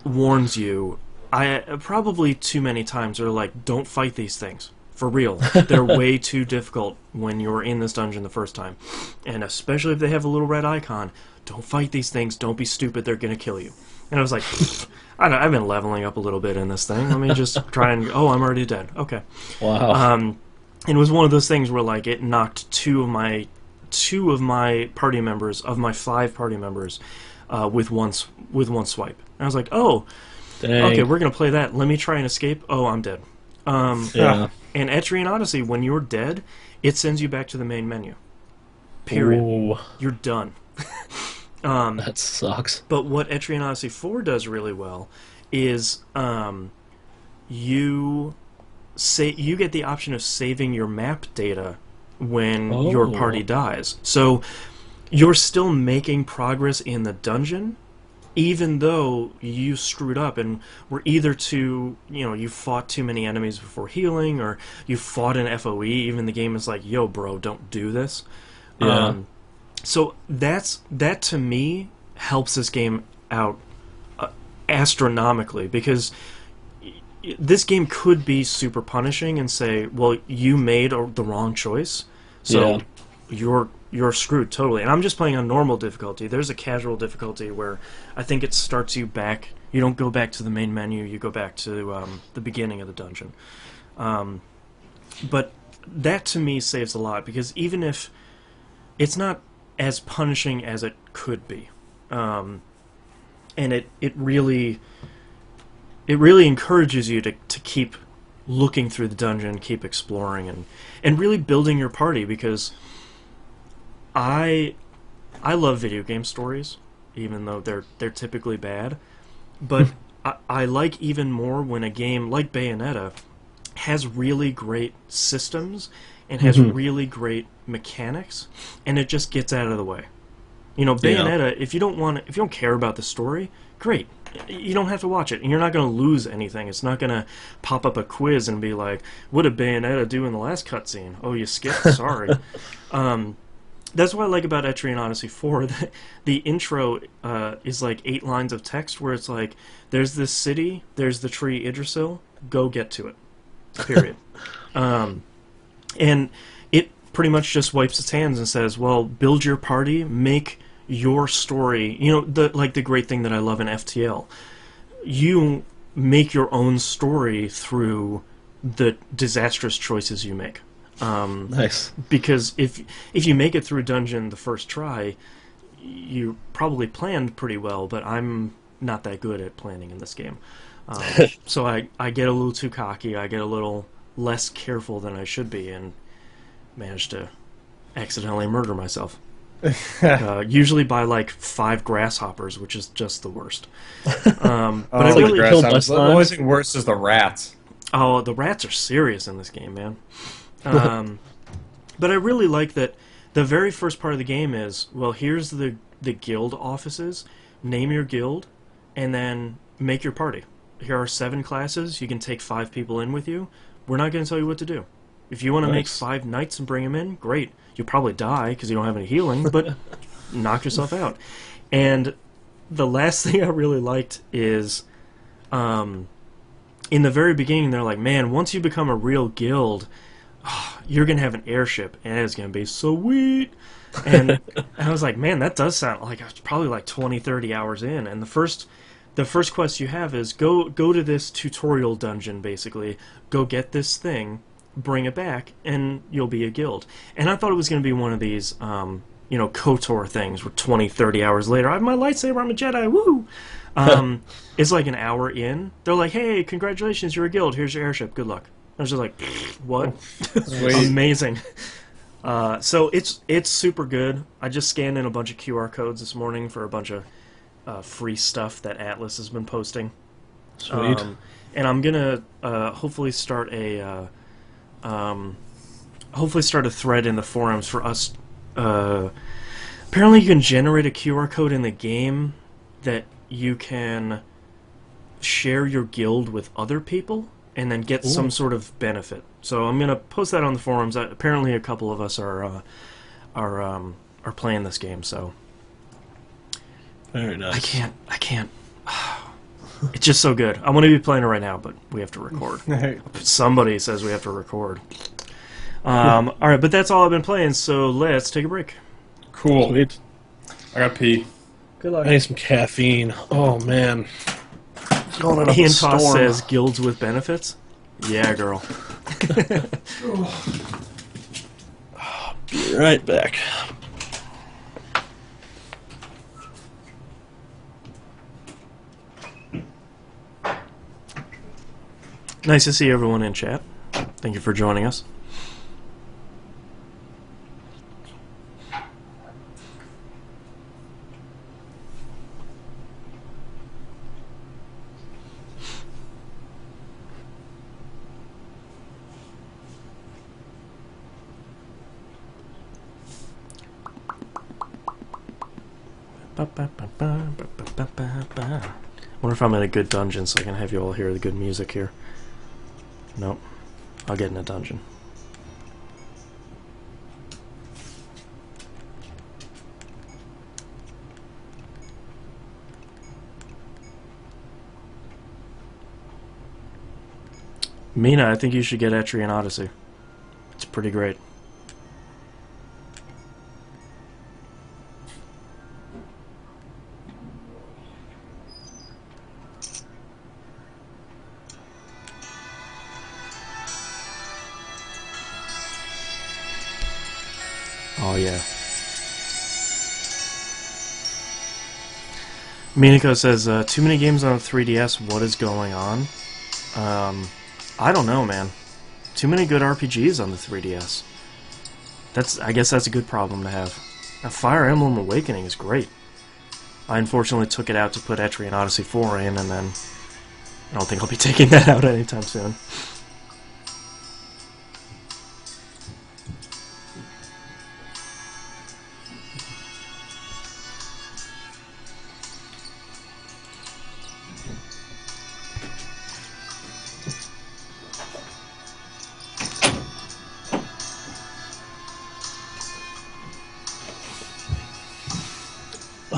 warns you, probably too many times, they're like, don't fight these things. For real. They're way too difficult when you're in this dungeon the first time. And especially if they have a little red icon, don't fight these things, don't be stupid, they're going to kill you. And I was like, I've been leveling up a little bit in this thing. Let me just try and... Oh, I'm already dead. Okay. Wow. And it was one of those things where, like, it knocked two of my party members, of my 5 party members, with one swipe. And I was like, oh, Dang. okay, we're going to play that. Let me try and escape. Oh, I'm dead. Yeah. And Etrian Odyssey, when you're dead, it sends you back to the main menu. Period. Ooh. You're done. That sucks. But what Etrian Odyssey 4 does really well is you get the option of saving your map data when your party dies. So you're still making progress in the dungeon, even though you screwed up and were either you fought too many enemies before healing, or you fought an FOE. Even the game is like, yo, bro, don't do this. Yeah. So that to me helps this game out astronomically, because this game could be super punishing and say, well, you made the wrong choice, so you're screwed totally. And I'm just playing on normal difficulty. There's a casual difficulty where I think it starts you back. You don't go back to the main menu. You go back to the beginning of the dungeon. But that to me saves a lot, because even if it's not as punishing as it could be, and it really encourages you to keep looking through the dungeon, keep exploring, and really building your party, because I love video game stories, even though they're typically bad, but I like even more when a game like Bayonetta has really great systems and has really great mechanics, and it just gets out of the way. You know, Bayonetta, if you don't care about the story, great. You don't have to watch it, and you're not going to lose anything. It's not going to pop up a quiz and be like, what did Bayonetta do in the last cutscene? Oh, you skipped? Sorry. That's what I like about Etrian Odyssey 4. The intro is like 8 lines of text where it's like, there's this city, there's the tree Yggdrasil, go get to it. Period. And it pretty much just wipes its hands and says, well, build your party, make your story. You know, the great thing that I love in FTL, you make your own story through the disastrous choices you make. Nice. Because if you make it through a dungeon the first try, you probably planned pretty well, but I'm not that good at planning in this game. So I get a little too cocky, I get a little less careful than I should be, and manage to accidentally murder myself. Usually by like 5 grasshoppers, which is just the worst. But I really killed my the only thing worse is the rats. Oh, the rats are serious in this game, man. But I really like that The very first part of the game is, well, here's the guild offices. Name your guild, and then make your party. Here are 7 classes. You can take 5 people in with you. We're not going to tell you what to do. If you want to make 5 knights and bring them in, great. You'll probably die because you don't have any healing, but knock yourself out. And the last thing I really liked is, in the very beginning, they're like, man, once you become a real guild, you're going to have an airship, and it's going to be sweet. And I was like, man, that does sound like it's probably like 20, 30 hours in. And the first quest you have is go to this tutorial dungeon, basically. Go get this thing, bring it back, and you'll be a guild. And I thought it was going to be one of these, KOTOR things where 20, 30 hours later, I have my lightsaber, I'm a Jedi, woo! It's like an hour in. They're like, hey, congratulations, you're a guild. Here's your airship. Good luck. I was just like, what? Amazing. So it's super good. I just scanned in a bunch of QR codes this morning for a bunch of free stuff that Atlas has been posting. Sweet. And I'm gonna hopefully start a thread in the forums for us. Apparently, you can generate a QR code in the game that you can share your guild with other people and then get some sort of benefit. So I'm gonna post that on the forums. Apparently, a couple of us are playing this game. So very nice. I can't. It's just so good. I want to be playing it right now, but we have to record. Somebody says we have to record. All right, but that's all I've been playing. So let's take a break. Cool. Sweet. I got pee. Good luck. I need some caffeine. Oh man. Going up Ian a Toss storm. says guilds with benefits. Yeah, girl. Be right back. Nice to see everyone in chat. Thank you for joining us. Wonder if I'm in a good dungeon so I can have you all hear the good music here. Nope. I'll get in a dungeon. Mina, I think you should get Etrian Odyssey. It's pretty great. Oh, yeah. Miniko says, too many games on 3DS, what is going on? I don't know, man. Too many good RPGs on the 3DS. I guess that's a good problem to have. Now, Fire Emblem Awakening is great. I unfortunately took it out to put Etrian Odyssey 4 in, and then I don't think I'll be taking that out anytime soon.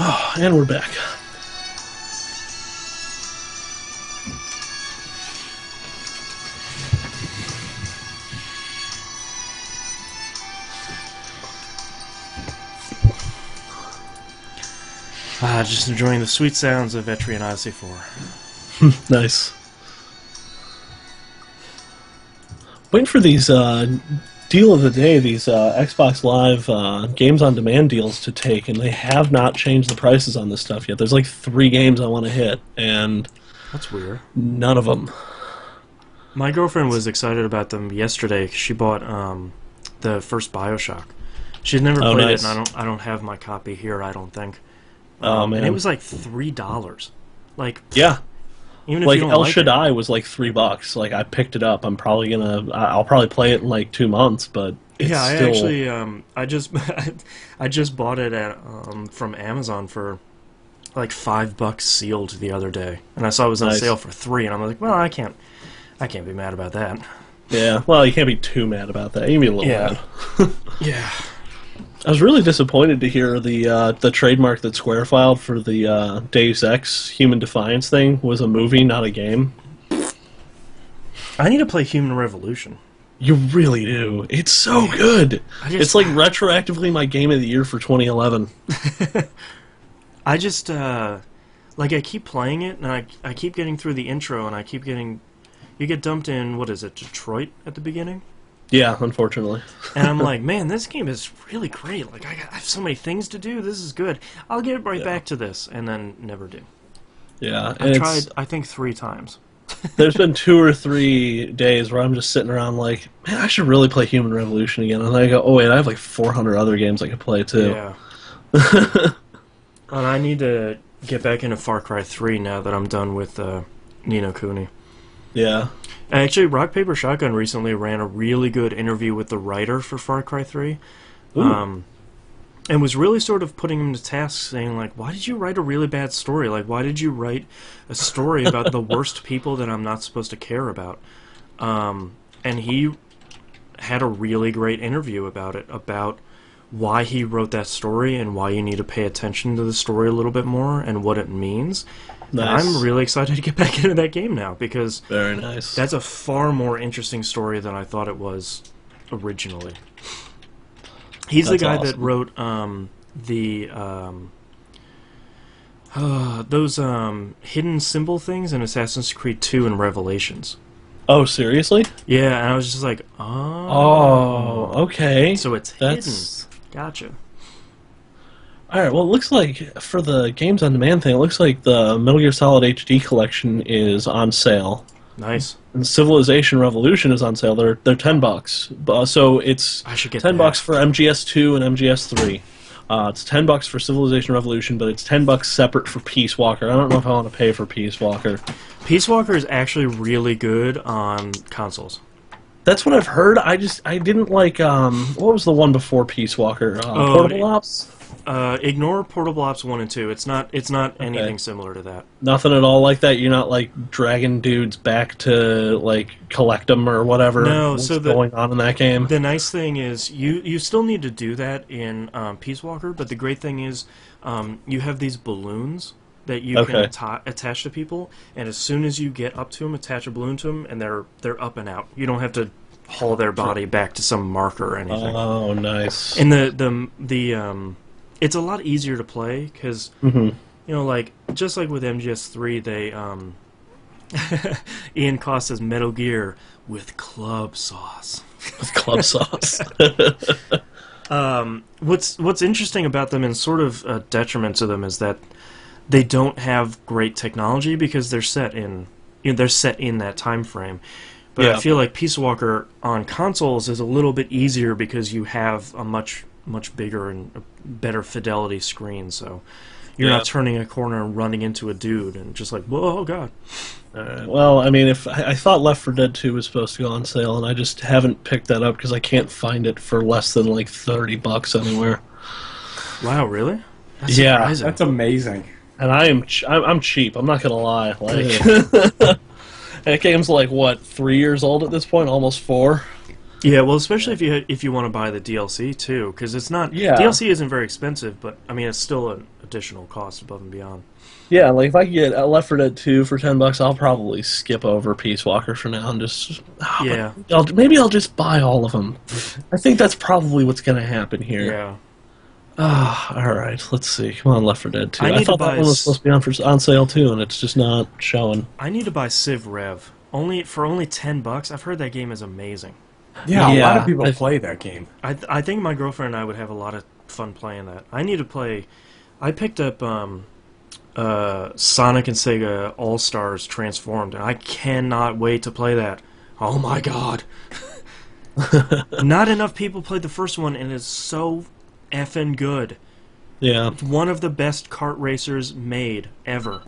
Oh, and we're back. Just enjoying the sweet sounds of Etrian Odyssey 4. Nice. Waiting for these deal of the day, these Xbox Live games on demand deals to take, and they have not changed the prices on this stuff yet. There's like 3 games I want to hit, and That's weird. none of them. My girlfriend was excited about them yesterday 'cause she bought the first BioShock. She'd never played nice. it, and I don't have my copy here. I don't think. Oh man, And it was like $3. Like yeah. even if Like you don't El like it. Shaddai was like $3. Like I picked it up. I'll probably play it in like 2 months, but it's Yeah, I still actually I just I just bought it at from Amazon for like $5 sealed the other day, and I saw it was on nice. sale for 3, and I'm like, well, I can't be mad about that. Yeah, well, you can't be too mad about that. You can be a little Yeah. mad. Yeah. I was really disappointed to hear the trademark that Square filed for the Deus Ex Human Defiance thing was a movie, not a game. I need to play Human Revolution. You really do. It's so good. It's like retroactively my game of the year for 2011. I just like I keep playing it, and I keep getting through the intro, and I keep getting you get dumped in, what is it, Detroit at the beginning? Yeah, unfortunately. And I'm like, man, this game is really great. Like, I have so many things to do. This is good. I'll get right back to this, and then never do. Yeah, I've tried, I think, 3 times. there's been 2 or 3 days where I'm just sitting around like, man, I should really play Human Revolution again. And then I go, oh wait, I have like 400 other games I could play too. Yeah. And I need to get back into Far Cry 3 now that I'm done with Ni no Kuni. Yeah. Actually, Rock Paper Shotgun recently ran a really good interview with the writer for Far Cry 3. And was really sort of putting him to task, saying, like, why did you write a really bad story? Like, why did you write a story about the worst people that I'm not supposed to care about? And he had a really great interview about it, about why he wrote that story and why you need to pay attention to the story a little bit more and what it means. Nice. I'm really excited to get back into that game now, because Very nice. that's a far more interesting story than I thought it was originally. He's That's the guy awesome. that wrote those hidden symbol things in Assassin's Creed 2 and Revelations. Oh, seriously? Yeah, and I was just like, Oh, okay. so it's That's hidden. Gotcha. all right. Well, it looks like for the games on demand thing, it looks like the Metal Gear Solid HD collection is on sale. Nice. And Civilization Revolution is on sale. They're $10. So it's I should get $10 that. for MGS2 and MGS3. It's $10 for Civilization Revolution, but it's $10 separate for Peace Walker. I don't know if I want to pay for Peace Walker. Peace Walker is actually really good on consoles. That's what I've heard. I didn't like what was the one before Peace Walker? Portable Ops? Ignore Portable Ops 1 and 2. It's not anything similar to that. Nothing at all like that. You're not like dragging dudes back to like collect them or whatever. No, What's so going on in that game? The nice thing is you still need to do that in Peace Walker, but the great thing is you have these balloons that you can attach to people, and as soon as you get up to them, attach a balloon to them, and they're up and out. You don't have to haul their body back to some marker or anything. Oh, nice. And the it's a lot easier to play because you know, like just like with MGS3, they Ian Cost says Metal Gear with club sauce. With club sauce. What's interesting about them and sort of a detriment to them is that they don't have great technology because they're set in that time frame. But Yeah. I feel like Peace Walker on consoles is a little bit easier because you have a much bigger and a better fidelity screen, so you're not turning a corner and running into a dude and just like, whoa, oh god. Well, I mean, if I thought Left 4 Dead 2 was supposed to go on sale, and I just haven't picked that up because I can't find it for less than like $30 anywhere. Wow, really? That's Yeah. surprising. That's amazing. And I'm cheap. I'm not gonna lie. Like, that game's like what, 3 years old at this point, almost 4. Yeah, well, especially if you want to buy the DLC too, because it's not DLC isn't very expensive, but I mean it's still an additional cost above and beyond. Yeah, like if I get Left 4 Dead 2 for $10, I'll probably skip over Peace Walker for now and just maybe I'll just buy all of them. I think that's probably what's gonna happen here. Yeah. All right, let's see. Come on, Left 4 Dead 2. I I need to thought buy that one was supposed to be on sale too, and it's just not showing. I need to buy Civ Rev. Only $10. I've heard that game is amazing. Yeah, a lot of people I- play that game. I think my girlfriend and I would have a lot of fun playing that. I need to play. I picked up Sonic and Sega All Stars Transformed, and I cannot wait to play that. Oh my god! Not enough people played the first one, and it's so effing good. Yeah. It's one of the best kart racers made ever.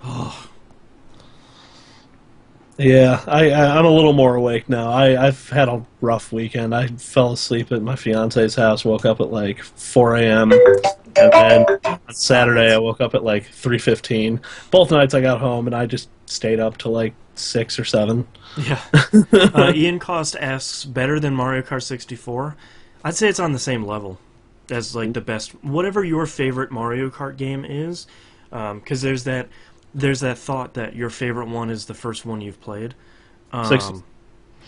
Oh. Yeah, I'm a little more awake now. I've had a rough weekend. I fell asleep at my fiance's house, woke up at like 4 a.m., and then on Saturday I woke up at like 3:15. Both nights I got home and I just stayed up till like 6 or 7. Yeah. Ian Cost asks, better than Mario Kart 64? I'd say it's on the same level as like the best. Whatever your favorite Mario Kart game is, because there's that thought that your favorite one is the first one you've played. Six.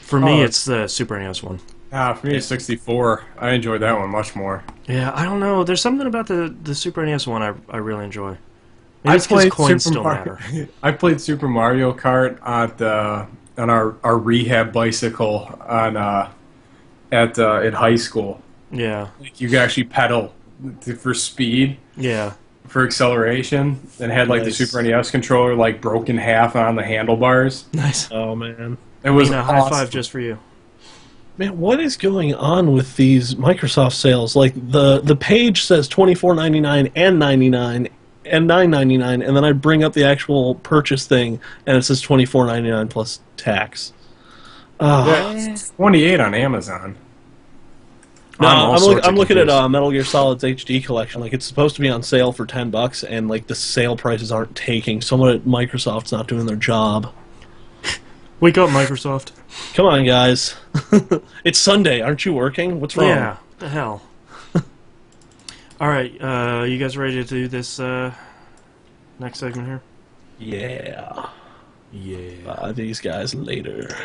For me, it's the Super NES one. For me, it's 64. I enjoyed that one much more. Yeah, I don't know. There's something about the Super NES one I really enjoy. Maybe it's 'cause coins still matter. I played Super Mario Kart on our rehab bicycle in high school. Yeah. Like, you could actually pedal for speed, Yeah. for acceleration, and had like Nice. the Super NES controller like broke in half on the handlebars. Nice. Oh man. It was Nina, high awesome. five just for you. Man, what is going on with these Microsoft sales? Like the page says $24.99 and 99 and $9.99, and then I bring up the actual purchase thing and it says $24.99 plus tax. Yeah, it's 28 on Amazon. No, I'm all I'm sorts of looking at confused. Metal Gear Solid's HD collection. Like, it's supposed to be on sale for $10, and like the sale prices aren't taking. Someone at Microsoft's not doing their job. Wake up, Microsoft. Come on, guys. It's Sunday. Aren't you working? What's wrong? Yeah, the hell. All right, you guys ready to do this next segment here? Yeah. Yeah. These guys later.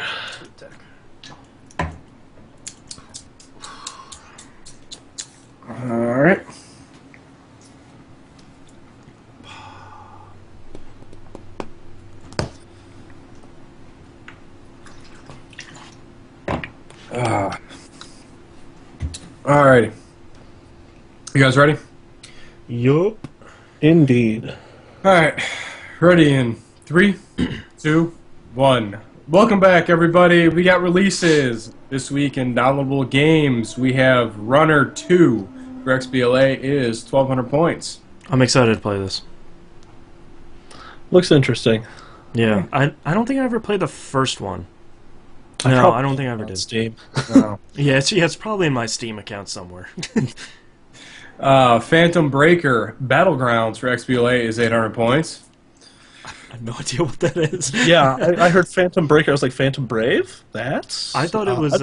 All right. All righty. You guys ready? Yup. Indeed. All right. Ready in 3, 2, 1. Welcome back, everybody. We got releases this week in downloadable games. We have Runner 2 for XBLA is 1,200 points. I'm excited to play this. Looks interesting. Yeah, I don't think I ever played the first one. I No, probably I don't think I ever on did. Steam. Oh. Yeah, it's probably in my Steam account somewhere. Phantom Breaker Battlegrounds for XBLA is 800 points. I have no idea what that is. Yeah, I heard Phantom Breaker. I was like, Phantom Brave? That's... I thought it was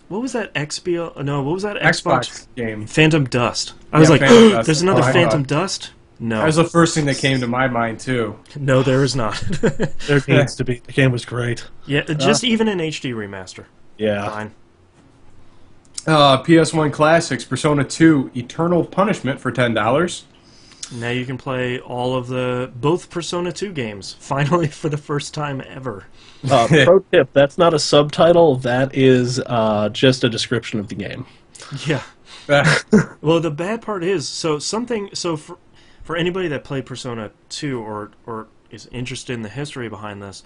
what was that XBL? No, what was that Xbox? game. Phantom Dust. I was like, Phantom Dust. there's another Oh, I Phantom thought- Dust? No. That was the first thing that came to my mind, too. No, there is not. There needs to be. The game was great. Yeah, just even an HD remaster. Yeah. Fine. PS1 Classics Persona 2 Eternal Punishment for $10. Now you can play all of both Persona 2 games, finally for the first time ever. Pro tip, that's not a subtitle. That is just a description of the game. Yeah. Well, the bad part is, so for anybody that played Persona 2 or is interested in the history behind this,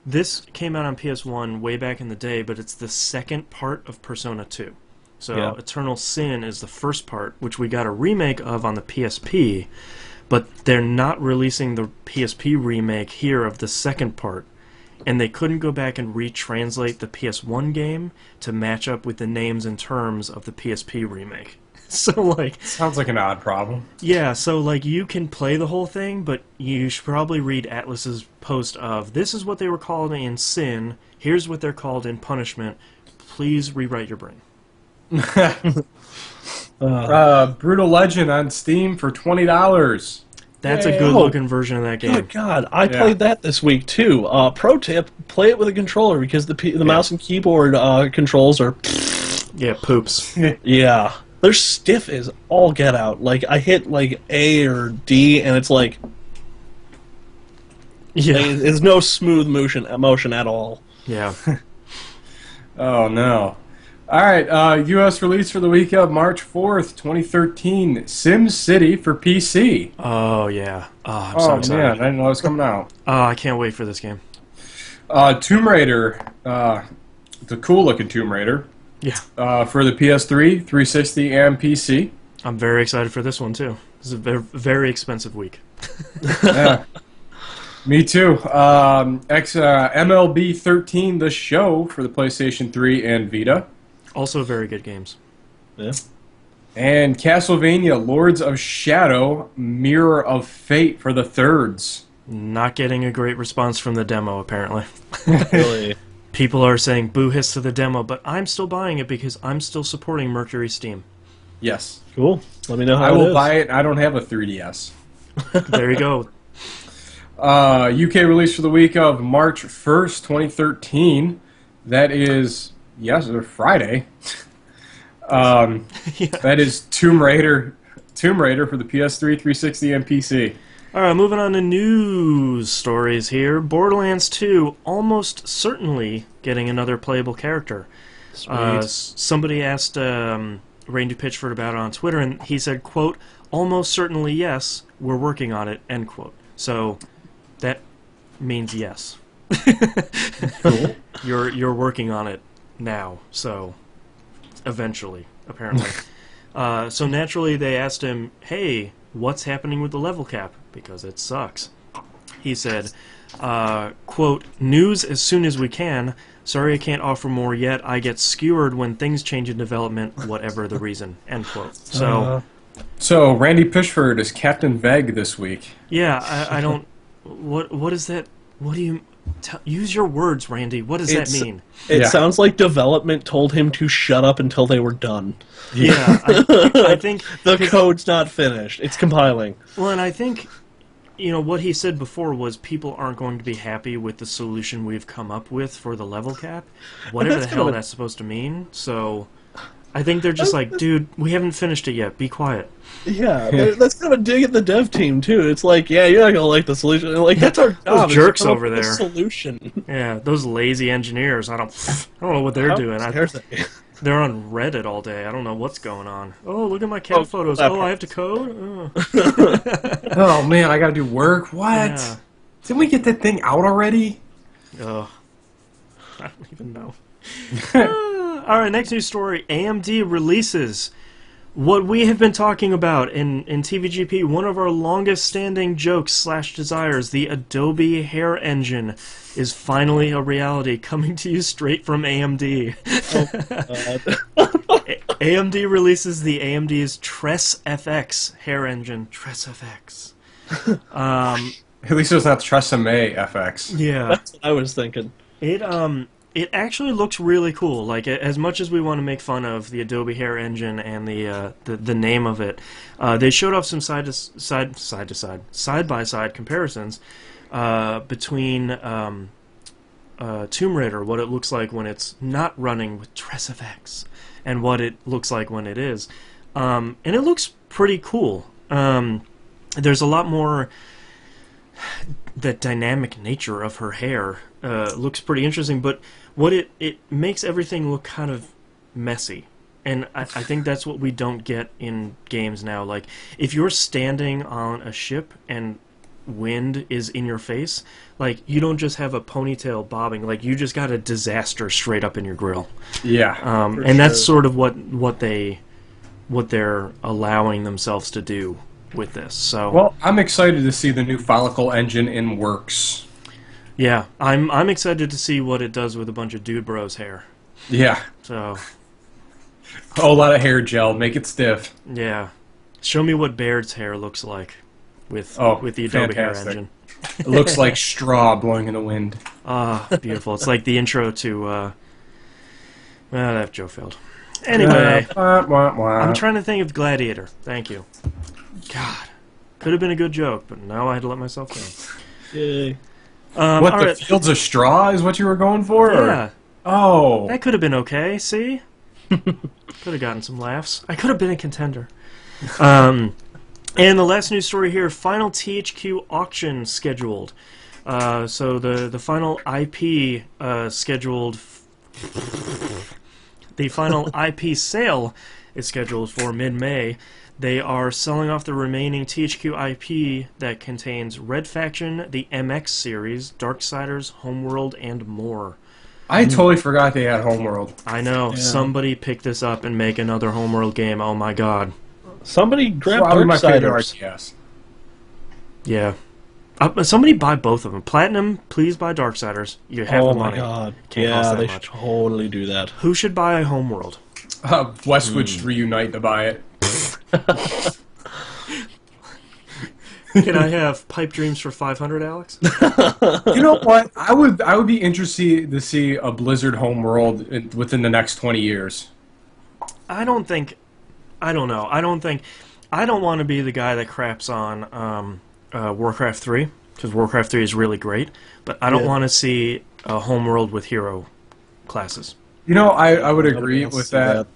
this came out on PS1 way back in the day, but it's the second part of Persona 2. So Yeah. Eternal Sin is the first part, which we got a remake of on the PSP, but they're not releasing the PSP remake here of the second part. And they couldn't go back and retranslate the PS1 game to match up with the names and terms of the PSP remake. So, like... Sounds like an odd problem. Yeah, so, like, you can play the whole thing, but you should probably read Atlas's post of, this is what they were called in Sin, here's what they're called in Punishment, please rewrite your brain. Brutal Legend on Steam for $20. That's a Yay. good-looking version of that game. Good God, I played that this week too. Pro tip: play it with a controller because the mouse and keyboard controls are. Yeah, poops. Yeah, they're stiff as all get out. Like I hit like A or D, and it's like Yeah. it's no smooth motion at all. Yeah. Oh, no. All right, U.S. release for the week of March 4th, 2013, Sim City for PC. Oh, yeah. Oh, I'm so excited. Man, I didn't know it was coming out. Oh, I can't wait for this game. Tomb Raider, the cool-looking Tomb Raider, Yeah. for the PS3, 360, and PC. I'm very excited for this one, too. This is a very, very expensive week. Yeah. Me too. MLB 13, the show for the PlayStation 3 and Vita. Also very good games. Yeah. And Castlevania Lords of Shadow, Mirror of Fate for the thirds. Not getting a great response from the demo, apparently. Really. People are saying boo hiss to the demo, but I'm still buying it because I'm still supporting Mercury Steam. Yes. Cool. Let me know how I it will is. buy it. I don't have a 3DS. There you go. UK release for the week of March 1st, 2013. That is, Friday. Yeah. That is Tomb Raider for the PS3, 360, and PC. All right, moving on to news stories here. Borderlands 2 almost certainly getting another playable character. Sweet. Somebody asked Randy Pitchford about it on Twitter, and he said, quote, almost certainly yes, we're working on it, end quote. So that means yes. Cool. You're working on it now, so eventually, apparently. So naturally they asked him, hey, what's happening with the level cap? Because it sucks. He said, quote, news as soon as we can. Sorry I can't offer more yet. I get skewered when things change in development, whatever the reason, end quote. So Randy Pitchford is Captain Veg this week. Yeah, I don't... What is that? What do you... use your words, Randy. What does that mean? It Yeah. sounds like development told him to shut up until they were done. Yeah, I think... The code's not finished. It's compiling. Well, and I think, what he said before was people aren't going to be happy with the solution we've come up with for the level cap. Whatever the That's hell kind of that's supposed to mean. So, I think they're just like, dude, we haven't finished it yet. Be quiet. Yeah, that's kind of a dig at the dev team, too. It's like, yeah, you're not going to like the solution. Like, that's our job. jerks is to come up over with a there. Solution. Yeah, those lazy engineers. I don't know what they're doing. They're on Reddit all day. I don't know what's going on. Oh, look at my cat photos. that Oh, I have to code? Oh man, I gotta do work. What? Yeah. Didn't we get that thing out already? Oh, I don't even know. All right, next news story. AMD releases what we have been talking about in TVGP, one of our longest standing jokes / desires, the Adobe Hair Engine, is finally a reality, coming to you straight from AMD. AMD releases the AMD's Tress FX hair engine. Tress FX. At least it's not Tresemme FX. Yeah. That's what I was thinking. It actually looks really cool. Like, as much as we want to make fun of the Adobe Hair Engine and the name of it, they showed off some side by side comparisons between Tomb Raider, what it looks like when it's not running with Tress FX, and what it looks like when it is, and it looks pretty cool. There's a lot more. The dynamic nature of her hair looks pretty interesting, but what it makes everything look kind of messy. And I think that's what we don't get in games now. Like, if you're standing on a ship and wind is in your face, like, you don't just have a ponytail bobbing, like, you just got a disaster straight up in your grill. Yeah. And that's sort of what they're allowing themselves to do with this. So, Well, I'm excited to see the new follicle engine in works. yeah, I'm excited to see what it does with a bunch of dude bros hair. Yeah. So, A whole lot of hair gel, make it stiff. yeah, show me what Baird's hair looks like with the Adobe Hair fantastic. Engine. It looks like straw blowing in the wind. Ah, beautiful. It's like the intro to that joke failed. Anyway, I'm trying to think of Gladiator. Thank you. God, could have been a good joke, but now I had to let myself down. Yay. What, all the right. fields of straw is what you were going for? or- Yeah, Oh. that could have been okay. See, could have gotten some laughs. I could have been a contender. And the last news story here: final THQ auction scheduled. So the final IP scheduled. The final IP sale is scheduled for mid-May. They are selling off the remaining THQ IP that contains Red Faction, the MX series, Darksiders, Homeworld, and more. I totally forgot they had Homeworld. I know. Yeah. Somebody pick this up and make another Homeworld game. Oh my god. Somebody grab Probably my favorite Darksiders. RTS. Yeah. Somebody buy both of them. Platinum, please buy Darksiders. You have the money. Oh my god. Can't Yeah, cost that they much. should totally do that. Who should buy Homeworld? Westwood should reunite to buy it. Can I have Pipe Dreams for 500, Alex? You know what? I would be interested to see a Blizzard Homeworld within the next 20 years. I don't know. I don't want to be the guy that craps on Warcraft 3, because Warcraft 3 is really great, but I don't want to see a Homeworld with hero classes. You know, I would agree with that.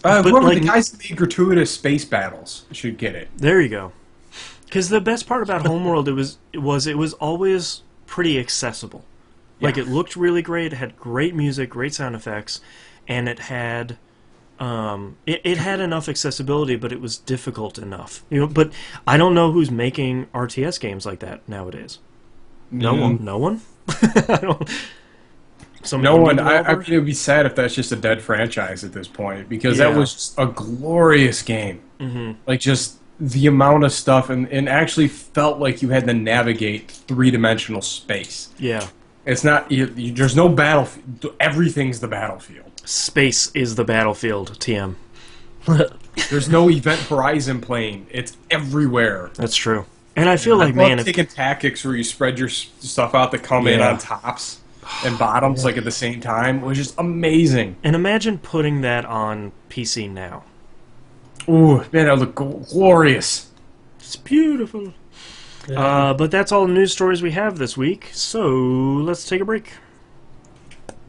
Whoever like, the guys that made gratuitous space battles should get it. There you go. Because the best part about Homeworld it was always pretty accessible. Like it looked really great, it had great music, great sound effects, and it had it had enough accessibility, but it was difficult enough. But I don't know who's making RTS games like that nowadays. No one. No one. I don't. No one. I it would be sad if that's just a dead franchise at this point, because that was just a glorious game. Like just the amount of stuff, and actually felt like you had to navigate three-dimensional space. Yeah. It's not. There's no battlefield. Everything's the battlefield. Space is the battlefield. TM. There's no Event Horizon plane. It's everywhere. That's true. And I feel like, man, taking tactics where you spread your stuff out to come in on tops and bottoms like at the same time was just amazing. And imagine putting that on PC now. Ooh, man, that would look glorious. It's beautiful. Yeah. But that's all the news stories we have this week. So let's take a break.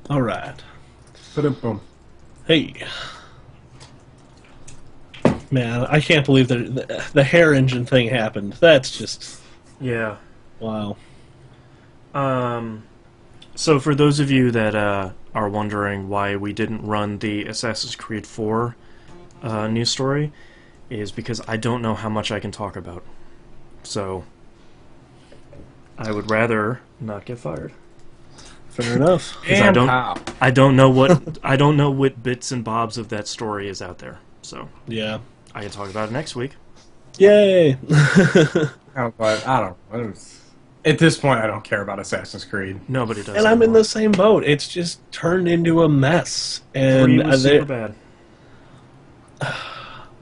All right. Boom. Hey. Man, I can't believe the hair engine thing happened. That's just... Yeah. Wow. So for those of you that are wondering why we didn't run the Assassin's Creed 4 news story, is because I don't know how much I can talk about. So I would rather not get fired. Fair enough. I don't know what bits and bobs of that story is out there. So yeah, I can talk about it next week. Yay! But I don't. At this point, I don't care about Assassin's Creed. Nobody does. And I'm in the same boat. It's just turned into a mess. And 3 was super bad.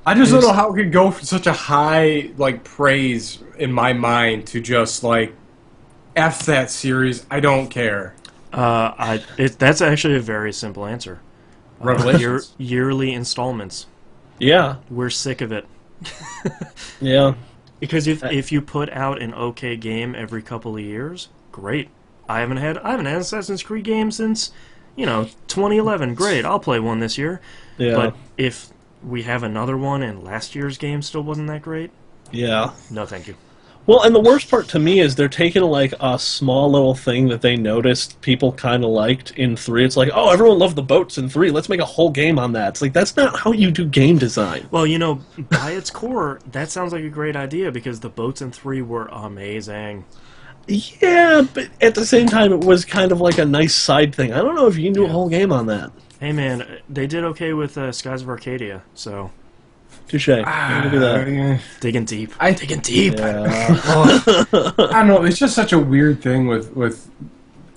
I just don't know how it could go from such a high praise in my mind to just F that series. I don't care. That's actually a very simple answer. Revelations. Yearly installments. Yeah, we're sick of it. Yeah, because if you put out an okay game every couple of years, great. I haven't had an Assassin's Creed game since 2011. Great, I'll play one this year. Yeah, but if we have another one and last year's game still wasn't that great, yeah, no, thank you. Well, and the worst part to me is they're taking a small little thing that they noticed people kind of liked in 3. It's like, oh, everyone loved the boats in 3. Let's make a whole game on that. It's like, that's not how you do game design. Well, by its core, that sounds like a great idea because the boats in 3 were amazing. Yeah, but at the same time, it was kind of like a nice side thing. I don't know if you can do a whole game on that. Hey, man, they did okay with Skies of Arcadia, so... Touche. Look at that. Digging deep. Digging deep. Yeah. I don't know. It's just such a weird thing with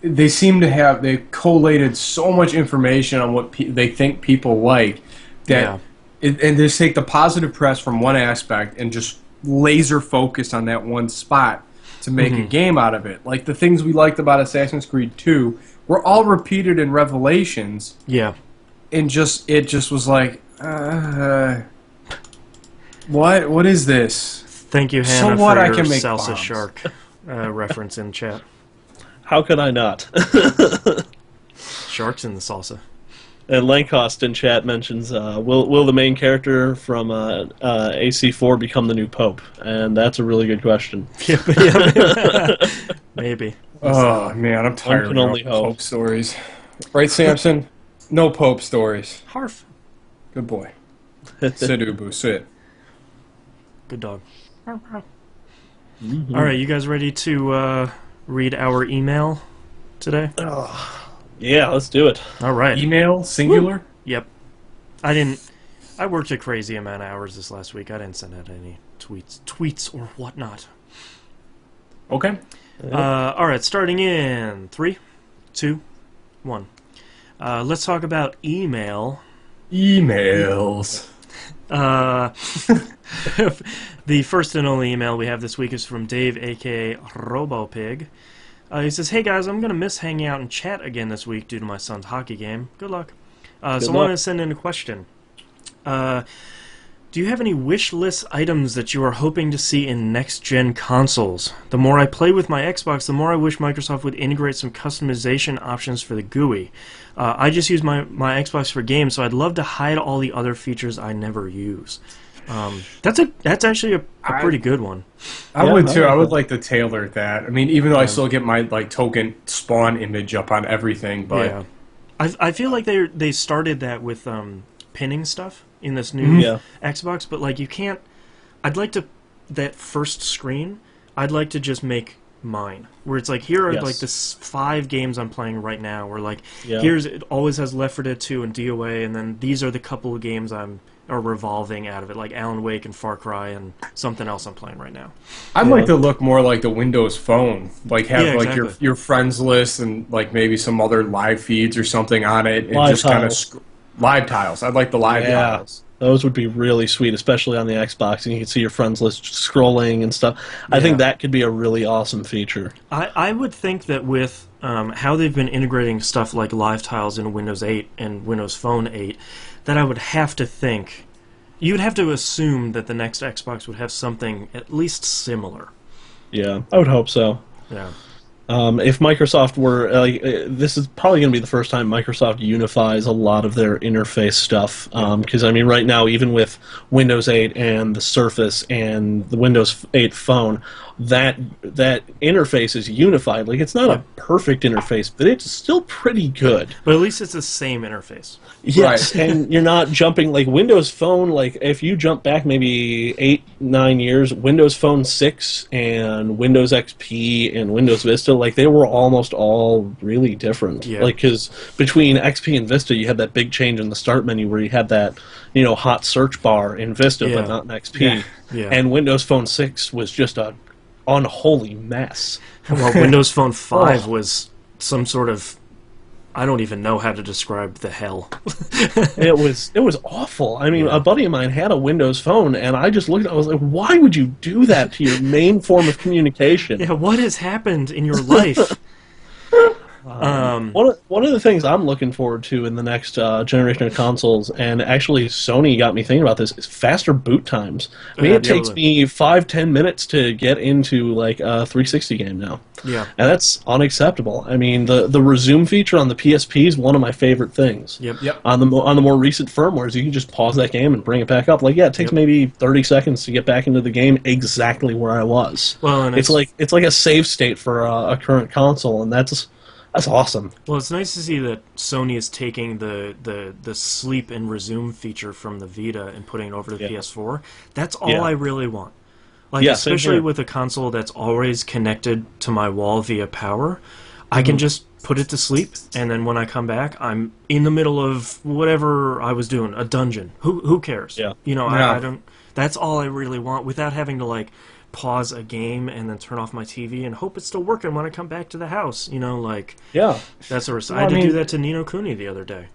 they seem to have they collated so much information on what they think people like that, and they just take the positive press from one aspect and just laser focus on that one spot to make a game out of it. Like the things we liked about Assassin's Creed 2 were all repeated in Revelations. Yeah. And it just was like. What is this? Thank you, Hannah, so what? for I your can make salsa bombs. shark reference in chat. How could I not? Sharks in the salsa. And Lancost in chat mentions, will the main character from AC4 become the new Pope? And that's a really good question. Yeah, maybe. Oh, man, I'm tired can of only hope. Pope stories. Right, Samson? No Pope stories. Harf. Good boy. Sit, Ubu, sit. Good dog. All right, you guys ready to read our email today? Yeah, let's do it. All right. Email, singular? Yep. I worked a crazy amount of hours this last week. I didn't send out any tweets or whatnot. Okay. All right, starting in 3, 2, 1. Let's talk about email. Emails. Uh, the first and only email we have this week is from Dave, aka RoboPig. He says, "Hey guys, I'm gonna miss hanging out and chat again this week due to my son's hockey game. Good luck." So I wanted to send in a question. Do you have any wish list items that you are hoping to see in next-gen consoles? The more I play with my Xbox, the more I wish Microsoft would integrate some customization options for the GUI. I just use my Xbox for games, so I'd love to hide all the other features I never use. That's actually a pretty good one. I would too. I would like to tailor that. I mean, even though I still get my like token spawn image up on everything, but yeah. I feel like they started that with pinning stuff in this new Xbox, but like you can't. I'd like to that first screen. I'd like to just make mine, where it's like here are like the 5 games I'm playing right now. Where like here's it always has Left 4 Dead 2 and DOA, and then these are the couple of games are revolving out of it, like Alan Wake and Far Cry and something else I'm playing right now. I'd like to look more like the Windows Phone, like have like exactly. your friends list and like maybe some other live feeds or something on it, and live just kind of tiles. Live tiles. I'd like the live tiles. Those would be really sweet, especially on the Xbox, and you can see your friends list scrolling and stuff. I think that could be a really awesome feature. I would think that with how they've been integrating stuff like live tiles in Windows 8 and Windows Phone 8, that I would have to think, you would have to assume that the next Xbox would have something at least similar. Yeah, I would hope so. Yeah. If Microsoft were, this is probably going to be the first time Microsoft unifies a lot of their interface stuff. Because, I mean, right now, even with Windows 8 and the Surface and the Windows 8 phone, that interface is unified. Like, it's not a perfect interface, but it's still pretty good. But at least it's the same interface. Yes, and you're not jumping, like, Windows Phone, like, if you jump back maybe 8, 9 years, Windows Phone 6 and Windows XP and Windows Vista, like, they were almost all really different. Yeah. Like, because between XP and Vista, you had that big change in the start menu where you had that, hot search bar in Vista, but not in XP. Yeah. And Windows Phone 6 was just a unholy mess. Well, Windows Phone 5 was some sort of... I don't even know how to describe the hell. It was awful. I mean, a buddy of mine had a Windows Phone, and I just looked at it, I was like, why would you do that to your main form of communication? Yeah, what has happened in your life? One of the things I'm looking forward to in the next generation of consoles, and actually Sony got me thinking about this, is faster boot times. I mean, it takes me 5-10 minutes to get into like a 360 game now. Yeah. And that's unacceptable. I mean, the resume feature on the PSP is one of my favorite things. Yep. On the more recent firmwares, you can just pause that game and bring it back up. Like, it takes maybe 30 seconds to get back into the game exactly where I was. Well, and it's like a save state for a current console, and that's awesome. Well, it's nice to see that Sony is taking the sleep and resume feature from the Vita and putting it over to the PS4. That's all I really want. Like, especially with a console that's always connected to my wall via power, I can just put it to sleep, and then when I come back, I'm in the middle of whatever I was doing, a dungeon. Who cares? Yeah. I don't. That's all I really want, without having to like pause a game and then turn off my TV and hope it's still working when I come back to the house. That's a I had to do that to Nino Kuni the other day.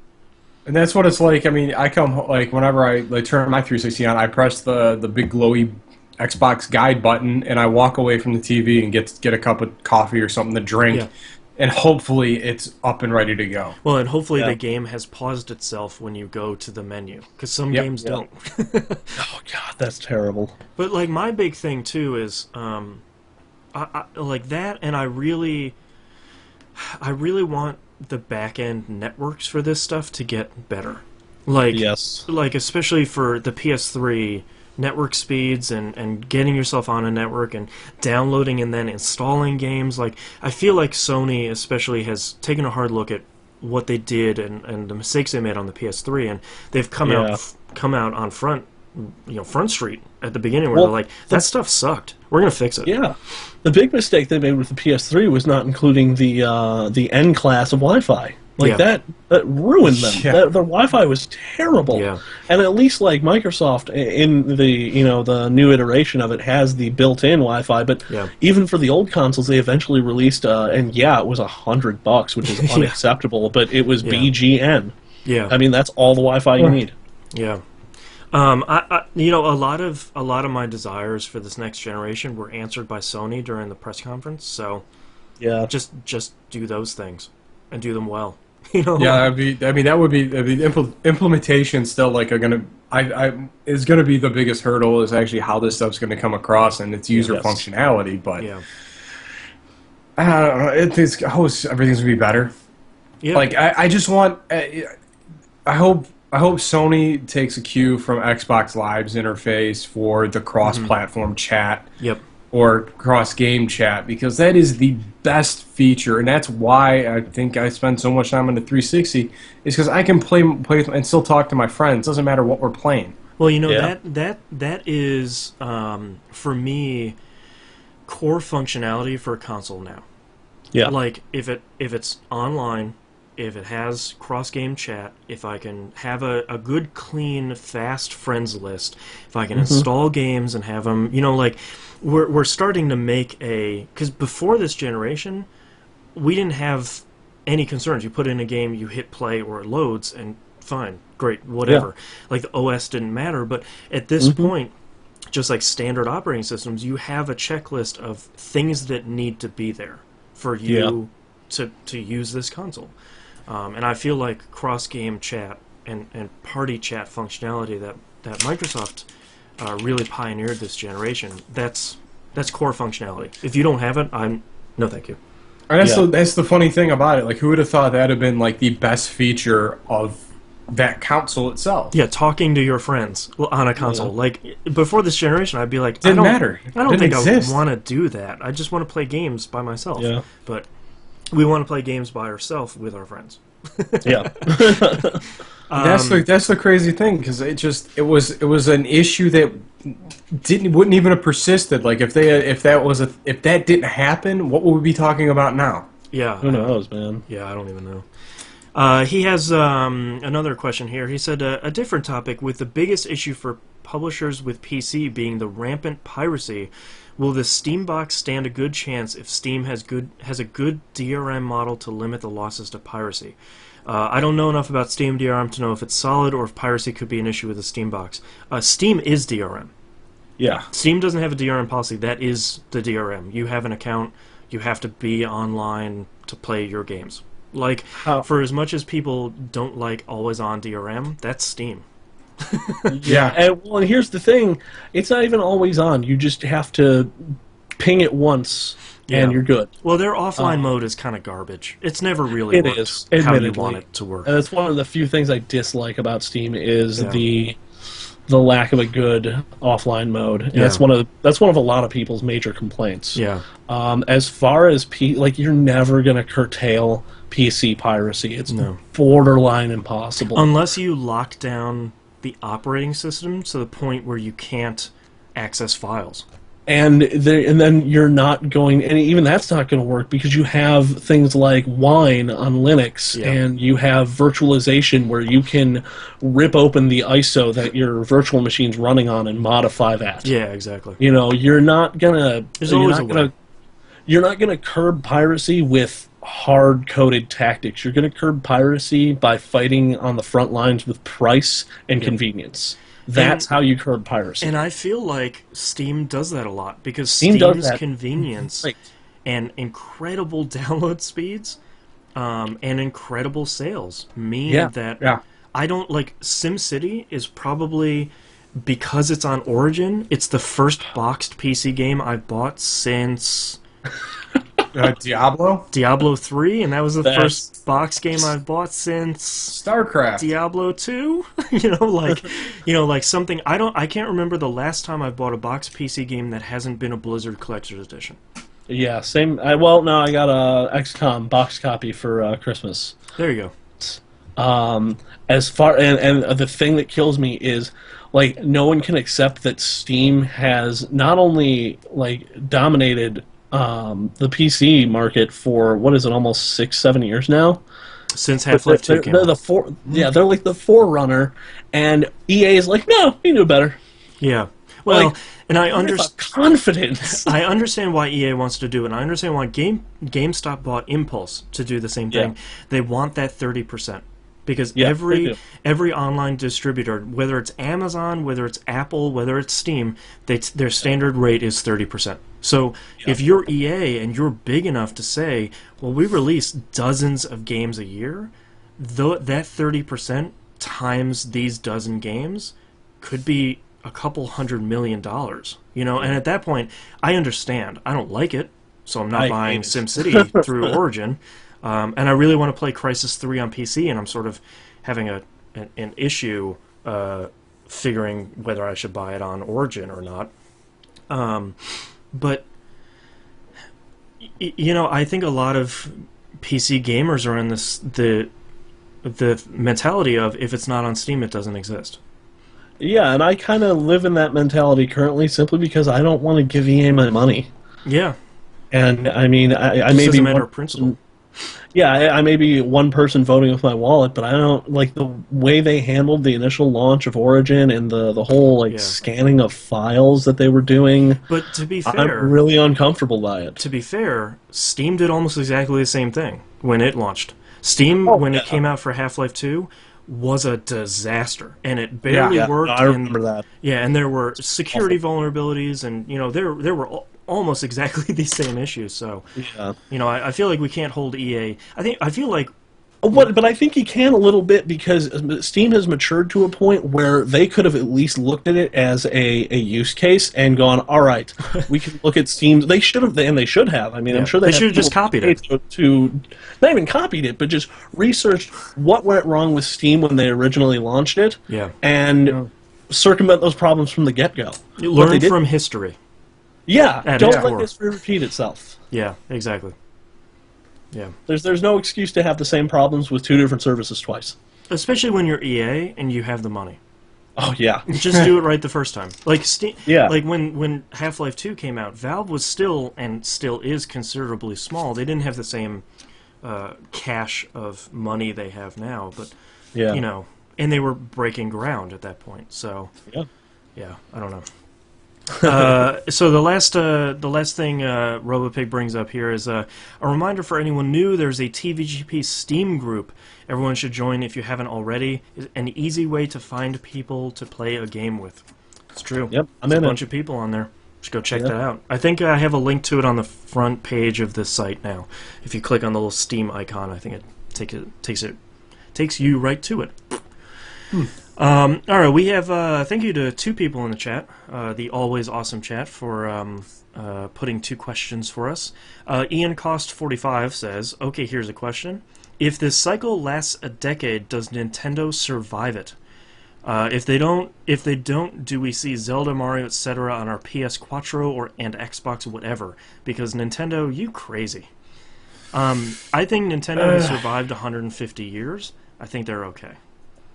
And that's what it's like. I mean, I come like whenever I turn my 360 on, I press the big glowy Xbox guide button, and I walk away from the TV and get a cup of coffee or something to drink, and hopefully it's up and ready to go. Well, and hopefully the game has paused itself when you go to the menu, because some games don't. Oh God, that's terrible. But like my big thing too is, I like that, and I really want the back end networks for this stuff to get better. Like like especially for the PS3. Network speeds and getting yourself on a network and downloading and then installing games. Like, I feel like Sony especially has taken a hard look at what they did and the mistakes they made on the PS3, and they've come out on Front Street at the beginning where they're like, that stuff sucked. We're gonna fix it. Yeah. The big mistake they made with the PS3 was not including the N class of Wi-Fi. Like Yeah. that ruined them. Yeah. Their Wi-Fi was terrible. Yeah. And at least like Microsoft in the new iteration of it has the built-in Wi-Fi. But Yeah. even for the old consoles, they eventually released and it was $100, which is Yeah. unacceptable. But it was Yeah. BGN. Yeah. I mean, that's all the Wi-Fi you need. Yeah. A lot of my desires for this next generation were answered by Sony during the press conference. So Yeah. just do those things and do them well. You know. Yeah, that'd be. I mean, that would be. I mean, implementation still like are gonna. Is gonna be the biggest hurdle is actually how this stuff's gonna come across and its user Yes. functionality. But Yeah. I don't know. I hope everything's gonna be better. Yeah. Like I just want. I hope Sony takes a cue from Xbox Live's interface for the cross-platform chat. Yep. Or cross-game chat, because that is the best feature, and that's why I think I spend so much time on the 360, is because I can play and still talk to my friends. Doesn't matter what we're playing. Well, you know Yeah. that is for me core functionality for a console now. Yeah. Like if it's online, if it has cross game chat, if I can have a good clean fast friends list, if I can install games and have them, like we're starting to make because before this generation, we didn't have any concerns. You put in a game, you hit play or it loads, and fine, great, whatever. Like the OS didn't matter, but at this point, just like standard operating systems, you have a checklist of things that need to be there for you to use this console. And I feel like cross-game chat and party chat functionality that Microsoft really pioneered this generation. That's core functionality. If you don't have it, no thank you. And that's the funny thing about it. Like, who would have thought that'd have been like the best feature of that console itself? Yeah, talking to your friends on a console. Like before this generation, I'd be like, Didn't matter. I don't Didn't think exist. I want to do that. I just want to play games by myself. Yeah. But we want to play games by ourselves with our friends. Yeah. That's the crazy thing, because it was an issue that wouldn't even have persisted. Like if that didn't happen, what would we be talking about now? Yeah. Who knows, man? Yeah, I don't even know. He has another question here. He said a different topic, with the biggest issue for publishers with PC being the rampant piracy. Will the Steam box stand a good chance if Steam has a good DRM model to limit the losses to piracy? I don't know enough about Steam DRM to know if it's solid or if piracy could be an issue with the Steam box. Steam is DRM. Yeah. Steam doesn't have a DRM policy. That is the DRM. You have an account. You have to be online to play your games. Like, for as much as people don't like always-on DRM, that's Steam. Yeah. And here's the thing: it's not even always on. You just have to ping it once, and you're good. Well, their offline mode is kind of garbage. It's never really It worked is, how you admittedly. want it to work. And that's one of the few things I dislike about Steam is the lack of a good offline mode. And that's one of a lot of people's major complaints. Yeah. As far as you're never gonna curtail PC piracy. It's No. borderline impossible. Unless you lock down the operating system to the point where you can't access files. And then you're not going, and even that's not going to work because you have things like Wine on Linux, and you have virtualization where you can rip open the ISO that your virtual machine's running on and modify that. Yeah, exactly. You're not gonna. There's always a way. You're not gonna curb piracy with hard-coded tactics. You're gonna curb piracy by fighting on the front lines with price and convenience. That's how you curb piracy. And I feel like Steam does that a lot because Steam does Steam's that. convenience Right. and incredible download speeds and incredible sales mean that I don't like SimCity is probably, because it's on Origin, it's the first boxed PC game I've bought since Diablo 3, and that was the first box game I've bought since StarCraft. Diablo 2. like something I can't remember the last time I bought a box PC game that hasn't been a Blizzard Collector's Edition. Yeah, same. No, I got a XCOM box copy for Christmas. There you go. As far and the thing that kills me is no one can accept that Steam has not only dominated the PC market for what is it, almost 6-7 years now, Since But Half-Life 2 came they're out. they're like the forerunner, and EA is like, no, we knew better. Yeah. Well, Like, and I With understand. confidence. I understand why EA wants to do it, and I understand why GameStop bought Impulse to do the same thing. Yeah. They want that 30%. Because Yeah, they do. every online distributor, whether it's Amazon, whether it's Apple, whether it's Steam, their standard rate is 30%. So if you're EA and you're big enough to say, well, we release dozens of games a year, that 30% times these dozen games could be a couple $100 million. And at that point, I understand. I don't like it, so I'm not buying hate it. SimCity through Origin. And I really want to play Crysis 3 on PC, and I'm sort of having an issue figuring whether I should buy it on Origin or not. But I think a lot of PC gamers are in the mentality of if it's not on Steam, it doesn't exist. Yeah, and I kind of live in that mentality currently simply because I don't want to give EA my money. Yeah, And I mean, I just may as be a matter one of principle. Yeah, I may be one person voting with my wallet, but I don't like the way they handled the initial launch of Origin and the whole Yeah. scanning of files that they were doing. But to be fair, I'm really uncomfortable by it. to be fair, Steam did almost exactly the same thing when it launched. Steam, when it came out for Half-Life 2, was a disaster, and it barely Yeah, worked. no, I remember that. Yeah, and there were security vulnerabilities, and there were almost exactly the same issues. So Yeah. I feel like we can't hold EA. I feel like But I think you can a little bit because Steam has matured to a point where they could have at least looked at it as a use case and gone, all right, we can look at Steam. They should have, and they should have. I mean, Yeah. I'm sure They had should have just people copied it. to not even copied it, but just researched what went wrong with Steam when they originally launched it, Yeah. and circumvent those problems from the get-go. you But they learn did- from history. Yeah, at don't its let core. history repeat itself. Yeah, exactly. Yeah. There's no excuse to have the same problems with two different services twice. Especially when you're EA and you have the money. Oh yeah, Just do it right the first time. Like Steam, Yeah. like when Half-Life 2 came out, Valve was still and still is considerably small. They didn't have the same cache of money they have now, but yeah, and they were breaking ground at that point. So yeah. yeah, I don't know. So the last thing RoboPig brings up here is a reminder for anyone new. There's a TVGP Steam group. Everyone should join if you haven't already. It's an easy way to find people to play a game with. It's true. Yep, I'm There's in a it. bunch of people on there. Just go check Yep. that out. I think I have a link to it on the front page of this site now. If you click on the little Steam icon, I think it takes you right to it. All right, we have thank you to two people in the chat, the always awesome chat, for putting two questions for us. Ian Cost 45 says, "Okay, here's a question: if this cycle lasts a decade, does Nintendo survive it? If they don't, do we see Zelda, Mario, etc. on our PS Quattro and Xbox whatever? Because Nintendo, you crazy." I think Nintendo has survived 150 years. I think they're okay.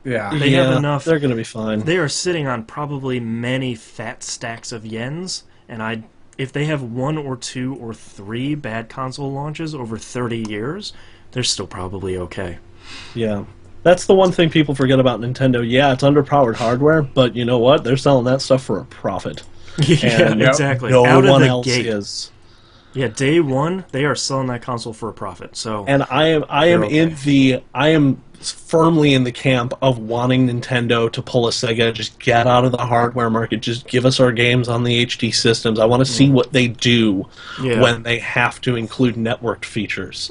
Yeah. They have enough. They're going to be fine. They are sitting on probably many fat stacks of yens, and if they have one or two or three bad console launches over 30 years, they're still probably okay. Yeah. That's the one thing people forget about Nintendo. Yeah, it's underpowered hardware, but you know what? They're selling that stuff for a profit. Yeah, And exactly. No Out of one the else gate. is. Yeah, day one, they are selling that console for a profit. So And I am firmly in the camp of wanting Nintendo to pull a Sega, just get out of the hardware market, just give us our games on the HD systems. I want to see what they do Yeah. when they have to include networked features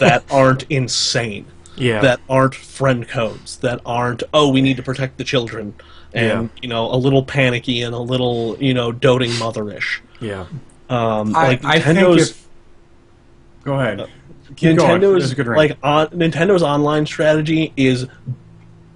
that aren't insane. yeah, That aren't friend codes, that aren't, oh, we need to protect the children, and, a little panicky and a little, doting motherish. yeah, I think Nintendo's, if... Go ahead. Keep going. There's Nintendo's, a good rank. Nintendo's online strategy is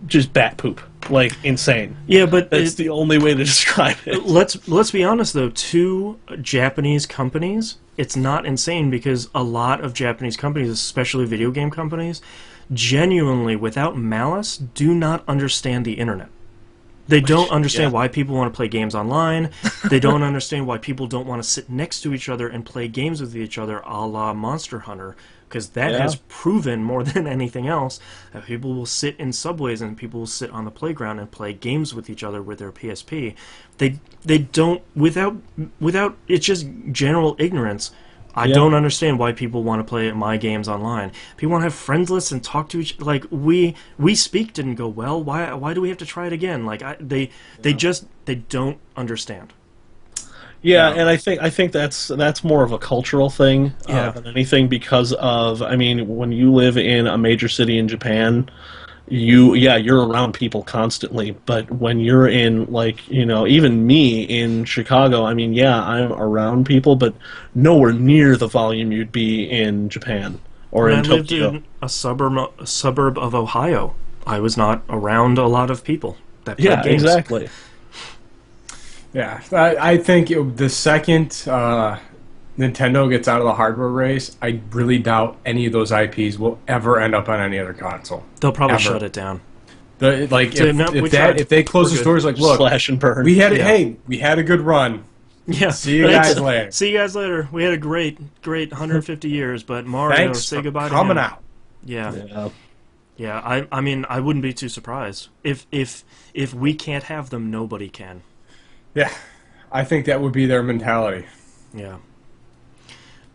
just bat poop. Like, insane. yeah. But That's the only way to describe it. let's be honest though. Two Japanese companies, it's not insane because a lot of Japanese companies, especially video game companies, genuinely, without malice, do not understand the internet. They don't understand why people want to play games online. They don't understand why people don't want to sit next to each other and play games with each other, a la Monster Hunter, because that has proven more than anything else that people will sit in subways and people will sit on the playground and play games with each other with their PSP. They don't, without it's just general ignorance. I don't understand why people want to play my games online. People want to have friends lists and talk to each, like we speak didn't go well. Why do we have to try it again? Like they don't understand. Yeah, and I think that's more of a cultural thing than anything, because of, I mean, when you live in a major city in Japan, you're around people constantly, but when you're in, like, you know, even me in Chicago, I mean, yeah, I'm around people, but nowhere near the volume you'd be in Japan or in Tokyo. I lived in a suburb of Ohio. I was not around a lot of people that played games. Exactly. Yeah, I think the second Nintendo gets out of the hardware race, I really doubt any of those IPs will ever end up on any other console. They'll probably shut it down. If they close the stores, like, look, slash and burn. We had we had a good run. Yeah. See you guys later. See you guys later. We had a great 150 years, but Mario, say goodbye to him. Coming out. Yeah. I mean, I wouldn't be too surprised if we can't have them, nobody can. Yeah, I think that would be their mentality. Yeah.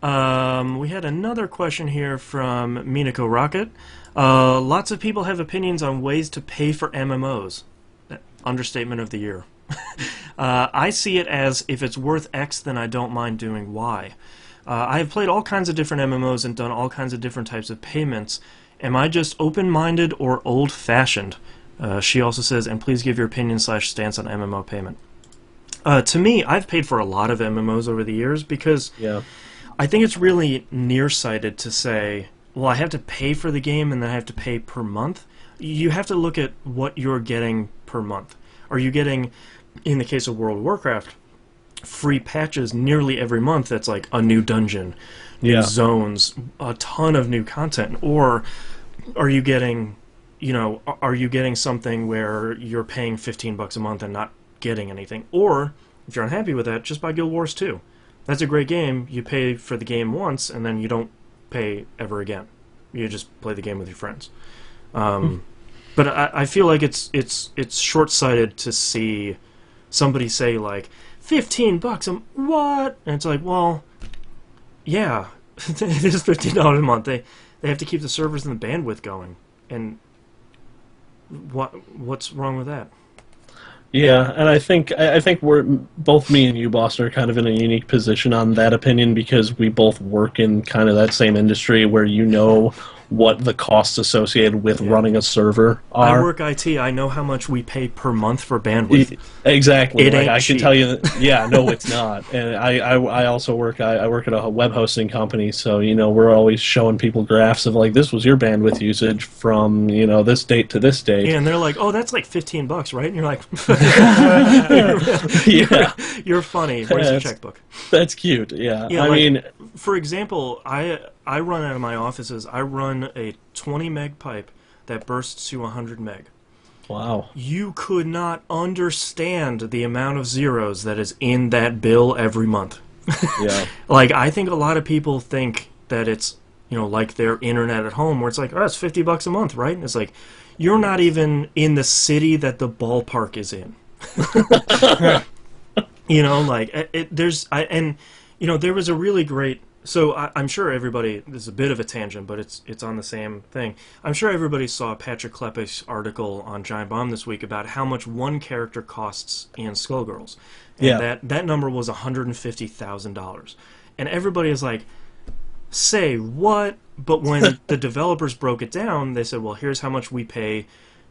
We had another question here from Minako Rocket. Lots of people have opinions on ways to pay for MMOs. Understatement of the year. I see it as, if it's worth X, then I don't mind doing Y. I have played all kinds of different MMOs and done all kinds of different types of payments. Am I just open-minded or old-fashioned? She also says, and please give your opinion / stance on MMO payment. To me, I've paid for a lot of MMOs over the years because I think it's really nearsighted to say, well, I have to pay for the game and then I have to pay per month. You have to look at what you're getting per month. Are you getting, in the case of World of Warcraft, free patches nearly every month that's like a new dungeon, new zones, a ton of new content? Or are you getting, are you getting something where you're paying $15 a month and not getting anything? Or if you're unhappy with that, just buy Guild Wars 2. That's a great game. You pay for the game once and then you don't pay ever again. You just play the game with your friends. But I feel like it's short-sighted to see somebody say, like, $15 what? And it's like, well, yeah, it is $15 a month. They have to keep the servers and the bandwidth going. And what's wrong with that? Yeah, and I think we're both, me and you, Boss, are kind of in a unique position on that opinion, because we both work in kind of that same industry where you know what the costs associated with running a server are. I work IT. I know how much we pay per month for bandwidth. Exactly. It ain't I cheap. can tell you. Yeah, no, it's not. And I also work. I work at a web hosting company, so we're always showing people graphs of, like, this was your bandwidth usage from this date to this date. Yeah, and they're like, oh, that's like $15, right? And you're like, you're funny. Where's your checkbook? That's cute. Yeah. Yeah, I mean, for example, I run out of my offices. I run a 20 meg pipe that bursts to 100 meg. Wow. You could not understand the amount of zeros that is in that bill every month. Yeah. Like, I think a lot of people think that it's, like their internet at home, where it's like, oh, it's $50 a month, right? And it's like, you're not even in the city that the ballpark is in. There was a really great. So I'm sure everybody. This is a bit of a tangent, but it's on the same thing. I'm sure everybody saw Patrick Klepek's article on Giant Bomb this week about how much one character costs in Skullgirls, and that number was $150,000, and everybody is like, "Say what?" But when the developers broke it down, they said, "Well, here's how much we pay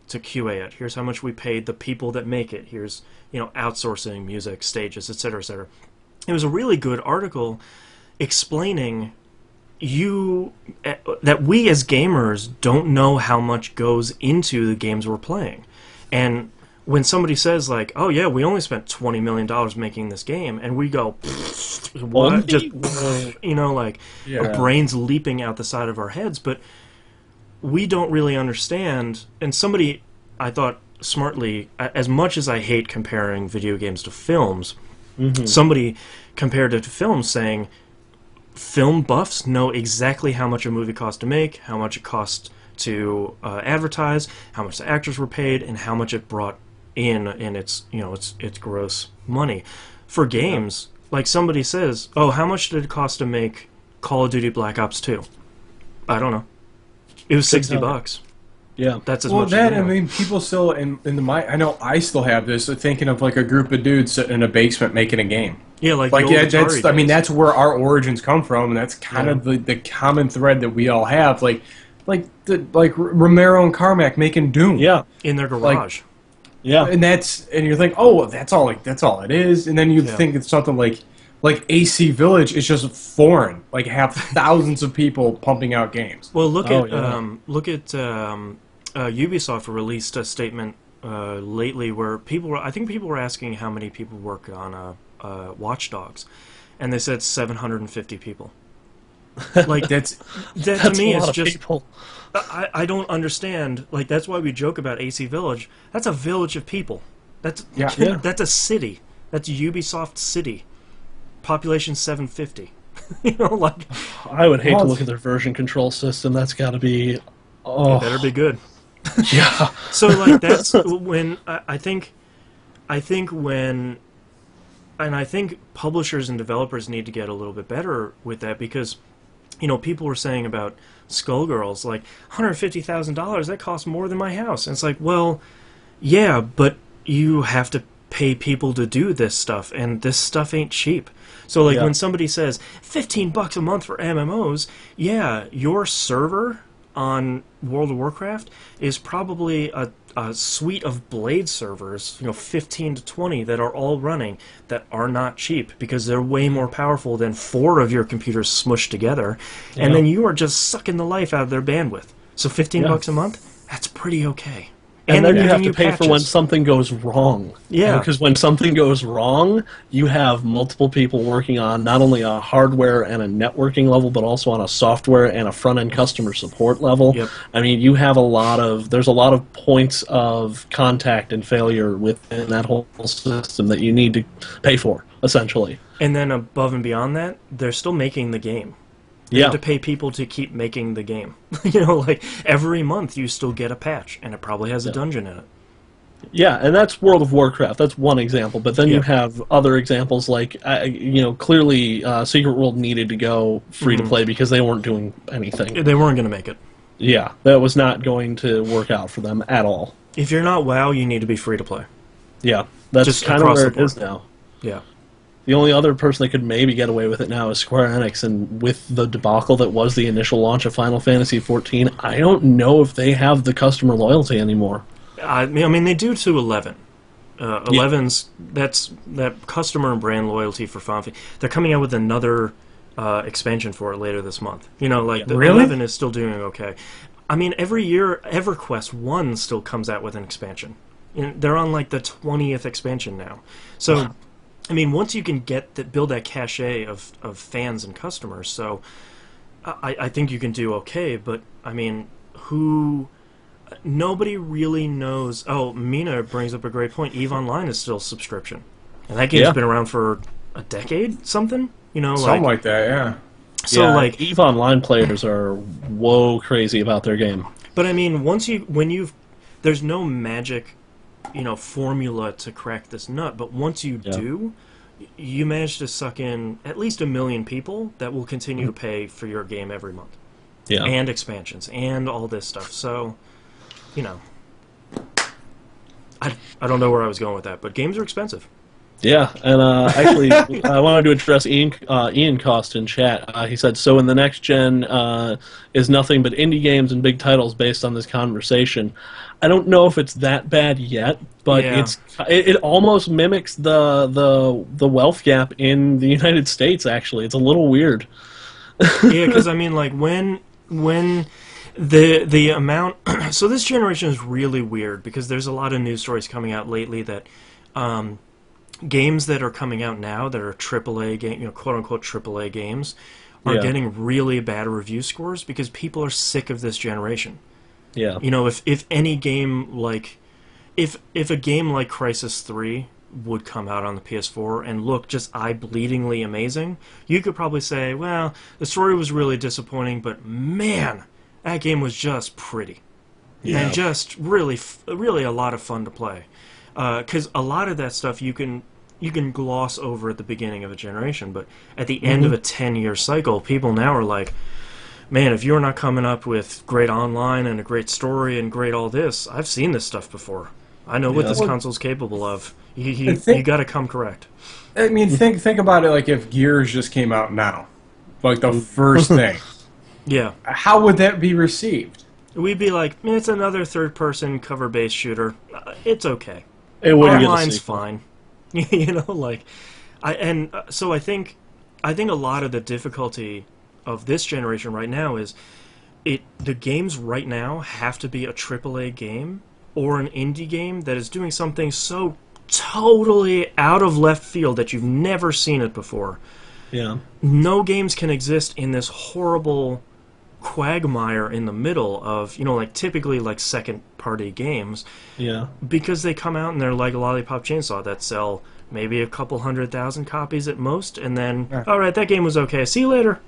to QA it. Here's how much we paid the people that make it. Here's outsourcing, music, stages, etc., etc." It was a really good article explaining that we as gamers don't know how much goes into the games we're playing. And when somebody says, like, oh yeah, we only spent $20 million making this game, and we go, what? Just, our brains leaping out the side of our heads, but we don't really understand. And somebody, I thought, smartly, as much as I hate comparing video games to films, Mm-hmm. somebody compared it to films, saying film buffs know exactly how much a movie cost to make, how much it cost to advertise, how much the actors were paid, and how much it brought in its its gross money. For games, like somebody says, "Oh, how much did it cost to make Call of Duty Black Ops 2?" I don't know. It was $60. Yeah. That's as Well, much. that as you know. I mean, people still in the mind. I know I still have this thinking of like a group of dudes sitting in a basement making a game. Yeah, like Like the old yeah, that's Atari I mean days. that's where our origins come from, and that's kind Yeah. of the common thread that we all have. Like Romero and Carmack making Doom. Yeah. In their garage. Yeah. And you're thinking, oh, that's all it is, and then you Yeah. think it's something like AC Village is just foreign, like have thousands of people pumping out games. Well, look Oh, at yeah. Ubisoft released a statement lately where I think people were asking how many people work on Watch Dogs, and they said 750 people. Like That's that That's to me a lot is of just people. I don't understand. Like that's why we joke about AC Village. That's a village of people. That's Yeah. Yeah. that's a city. That's Ubisoft City. Population 750. You know, like I would hate Well, to look at their version control system. That's got to be. Oh. better be good. Yeah. So like that's when I think when and I think publishers and developers need to get a little bit better with that because people were saying about Skullgirls like $150,000 that costs more than my house. And it's like, well, yeah, but you have to pay people to do this stuff and this stuff ain't cheap. So like Yeah. when somebody says $15 a month for MMOs, yeah, your server on World of Warcraft is probably a suite of Blade servers, 15 to 20 that are all running that are not cheap because they're way more powerful than 4 of your computers smushed together, and Yeah. then you are just sucking the life out of their bandwidth. So $15 Yeah. a month, that's pretty okay. And they're then you have giving to pay for when patches. something goes wrong. Yeah. Because when something goes wrong, you have multiple people working on not only a hardware and a networking level, but also on a software and a front end customer support level. Yep. I mean, there's a lot of points of contact and failure within that whole system that you need to pay for, essentially. And then above and beyond that, they're still making the game. You Yeah. have to pay people to keep making the game. Like every month you still get a patch, and it probably has a dungeon in it. Yeah, and that's World of Warcraft. That's one example. But then you Yeah. have other examples like, clearly Secret World needed to go free to play because they weren't doing anything. They weren't going to make it. Yeah, that was not going to work out for them at all. If you're not WoW, you need to be free to play. Yeah, that's Just kind of across where the it is board. now. Yeah. The only other person that could maybe get away with it now is Square Enix, and with the debacle that was the initial launch of Final Fantasy XIV, I don't know if they have the customer loyalty anymore. I mean, they do to 11. 11's that's that customer and brand loyalty for Final Fantasy. They're coming out with another expansion for it later this month. The Really? 11 is still doing okay. I mean, every year EverQuest 1 still comes out with an expansion. They're on like the 20th expansion now. So, Wow. I mean, once you can build that cachet of fans and customers, so I think you can do okay. But I mean, nobody really knows. Oh, Mina brings up a great point. EVE Online is still subscription, and that game's Yeah. been around for a decade, something. something like that. Yeah. so Yeah, like. EVE Online players are whoa crazy about their game. But I mean, there's no magic, formula to crack this nut. But once you Yeah. do, you manage to suck in at least 1 million people that will continue to pay for your game every month, Yeah. and expansions and all this stuff. So, I don't know where I was going with that, but games are expensive. Yeah, and actually, I wanted to address Ian Cost in chat. He said, "So in the next gen is nothing but indie games and big titles based on this conversation." I don't know if it's that bad yet, but Yeah. it almost mimics the wealth gap in the United States. Actually, it's a little weird. Yeah, because I mean, like when the amount. So this generation is really weird because there's a lot of news stories coming out lately that. Games that are coming out now that are AAA game, quote unquote AAA games, are Yeah. getting really bad review scores because people are sick of this generation. Yeah, If any game like if a game like Crisis 3 would come out on the PS4 and look just eye-bleedingly amazing, you could probably say, well, the story was really disappointing, but man, that game was just pretty. Yeah. And just really a lot of fun to play. Because a lot of that stuff you can gloss over at the beginning of a generation, but at the end of a 10-year cycle, people now are like, man, if you're not coming up with great online and a great story and great all this, I've seen this stuff before. I know what this console's capable of. You got to come correct. I mean, think about it like if Gears just came out now. Like the first thing. Yeah. How would that be received? We'd be like, it's another third-person cover-based shooter. It's okay. It wouldn't get a Online's sequel. fine. So I think a lot of the difficulty of this generation right now is the games right now have to be a AAA game or an indie game that is doing something so totally out of left field that you've never seen it before. Yeah. No games can exist in this horrible quagmire in the middle of, typically like second-party games. Yeah. Because they come out and they're like a Lollipop Chainsaw that sell maybe a couple 100,000 copies at most, and then, all right, that game was okay. See you later.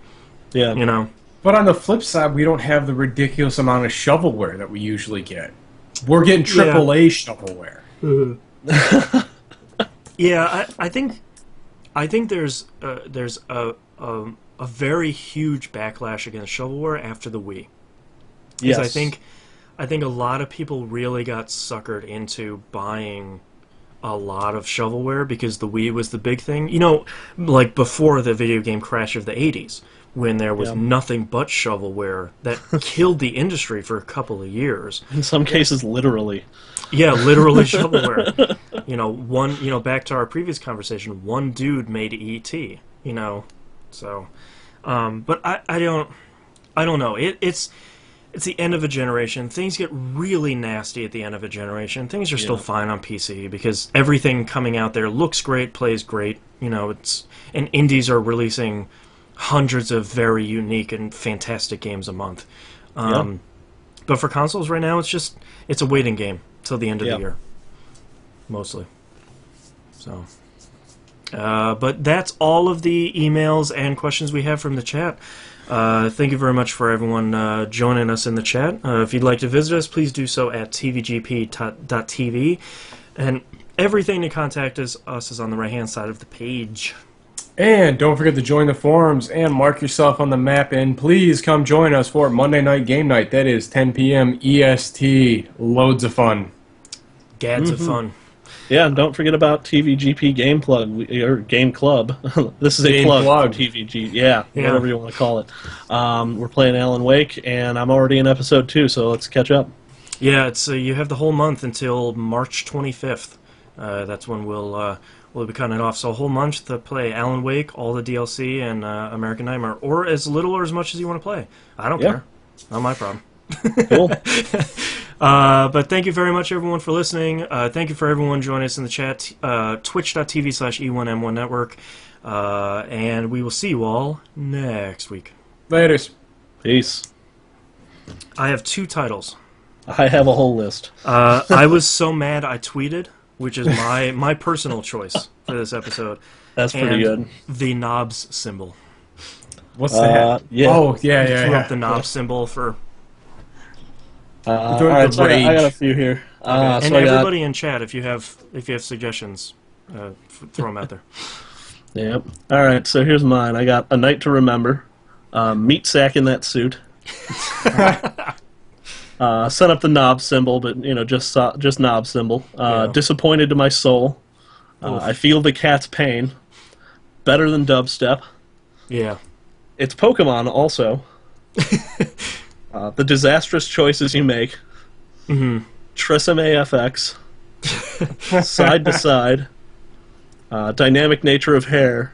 Yeah. But on the flip side, we don't have the ridiculous amount of shovelware that we usually get. We're getting AAA shovelware. Yeah, I think there's a very huge backlash against shovelware after the Wii. Yes. I think a lot of people really got suckered into buying a lot of shovelware because the Wii was the big thing. Like before the video game crash of the 80s, when there was nothing but shovelware that killed the industry for a couple of years. In some cases, literally. Yeah, literally shovelware. Back to our previous conversation, one dude made E.T., so... but I don't know. It's the end of a generation. Things get really nasty at the end of a generation. Things are still fine on PC because everything coming out there looks great, plays great. And indies are releasing hundreds of very unique and fantastic games a month. But for consoles right now, it's a waiting game till the end of the year, mostly. So. But that's all of the emails and questions we have from the chat. Thank you very much for everyone joining us in the chat. If you'd like to visit us, please do so at tvgp.tv. And everything to contact us is on the right-hand side of the page. And don't forget to join the forums and mark yourself on the map. And please come join us for Monday Night Game Night. That is 10 p.m. EST. Loads of fun. Gads of fun. Yeah, and don't forget about TVGP Game Plug or Game Club. This is Game a plug Plug. for TVG. Yeah, whatever you want to call it. We're playing Alan Wake, and I'm already in episode 2, so let's catch up. Yeah, it's you have the whole month until March 25th. That's when we'll be cutting it off. So a whole month to play Alan Wake, all the DLC, and American Nightmare, or as little or as much as you want to play. I don't care. Not my problem. Cool. But thank you very much, everyone, for listening. Thank you for everyone joining us in the chat. Twitch.tv/E1M1 Network. And we will see you all next week. Laters. Peace. I have 2 titles. I have a whole list. I was so mad I tweeted, which is my personal choice for this episode. That's pretty good. The knobs symbol. What's that? Yeah. Oh, yeah. Threw up the knob symbol for... all right, so I got a few here. and so everybody in chat, if you have suggestions, throw them out there. Yep. All right, so here's mine. I got A Night to Remember, Meat Sack in That Suit, set up the knob symbol, but just knob symbol. Disappointed to My Soul, I Feel the Cat's Pain, Better Than Dubstep. Yeah. It's Pokemon also. The Disastrous Choices You Make, Trisome FX, Side to Side, Dynamic Nature of Hair.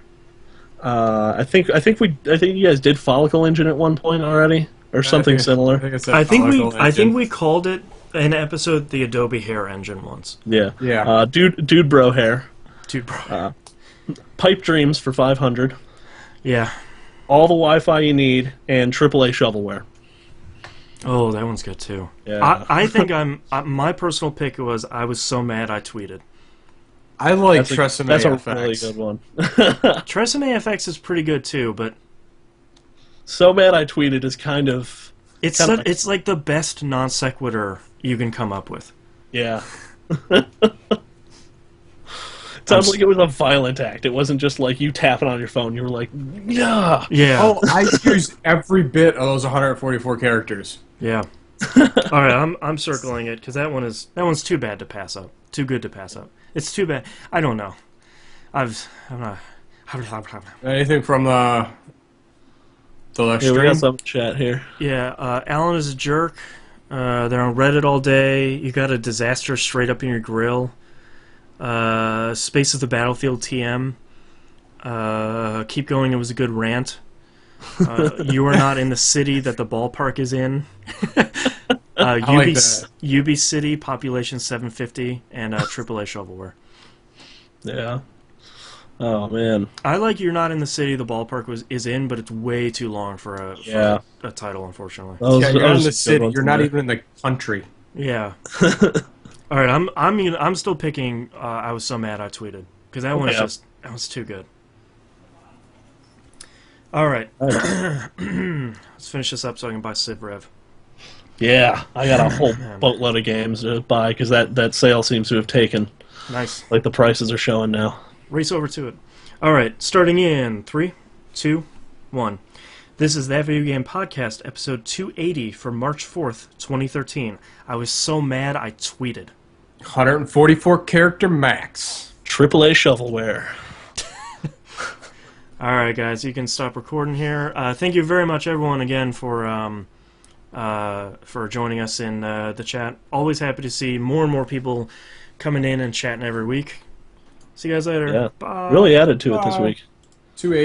I think you guys did Follicle Engine at one point already, or something similar. I think we called it an episode the Adobe Hair Engine once. Yeah. Yeah. Dude Bro Hair. Dude, bro. Pipe Dreams for 500. Yeah. All the Wi-Fi you need, and AAA shovelware. Oh, that one's good too. Yeah. I think my personal pick was I was so mad I tweeted. I like That's Tresemme that's a FX. really good one. Tresemme FX is pretty good too, but So mad I tweeted is kind of it's like the best non sequitur you can come up with. yeah. It sounds like it was a violent act. It wasn't just like you tapping on your phone. You were like, yeah. Yeah. Oh, I used every bit of those 144 characters. Yeah. All right, I'm circling it because that one's too bad to pass up. Too good to pass up. It's too bad. I don't know. I'm not. Anything from the live Yeah, we stream? got some chat here. Yeah, Alan is a jerk. They're on Reddit all day. You got a disaster straight up in your grill. Space of the Battlefield TM. Keep going. It was a good rant. You are not in the city that the ballpark is in. I like that. UB City, population 750, and AAA shovelware. Yeah. Oh man. I like you're not in the city the ballpark is in, but it's way too long for a title, unfortunately. Yeah, you're not in the city. You're not even in the country. Yeah. All right, I'm still picking. I was so mad I tweeted because that that was too good. All right, let's finish this up so I can buy Civ Rev. Yeah, I got a whole boatload of games to buy because that sale seems to have taken. Nice. Like the prices are showing now. Race over to it. All right, starting in 3, 2, 1. This is That Video Game Podcast, episode 280 for March 4th, 2013. I was so mad I tweeted. 144 character max. AAA shovelware. All right, guys, you can stop recording here. Thank you very much, everyone, again for joining us in the chat. Always happy to see more and more people coming in and chatting every week. See you guys later. Yeah. Bye. Really added to it this week.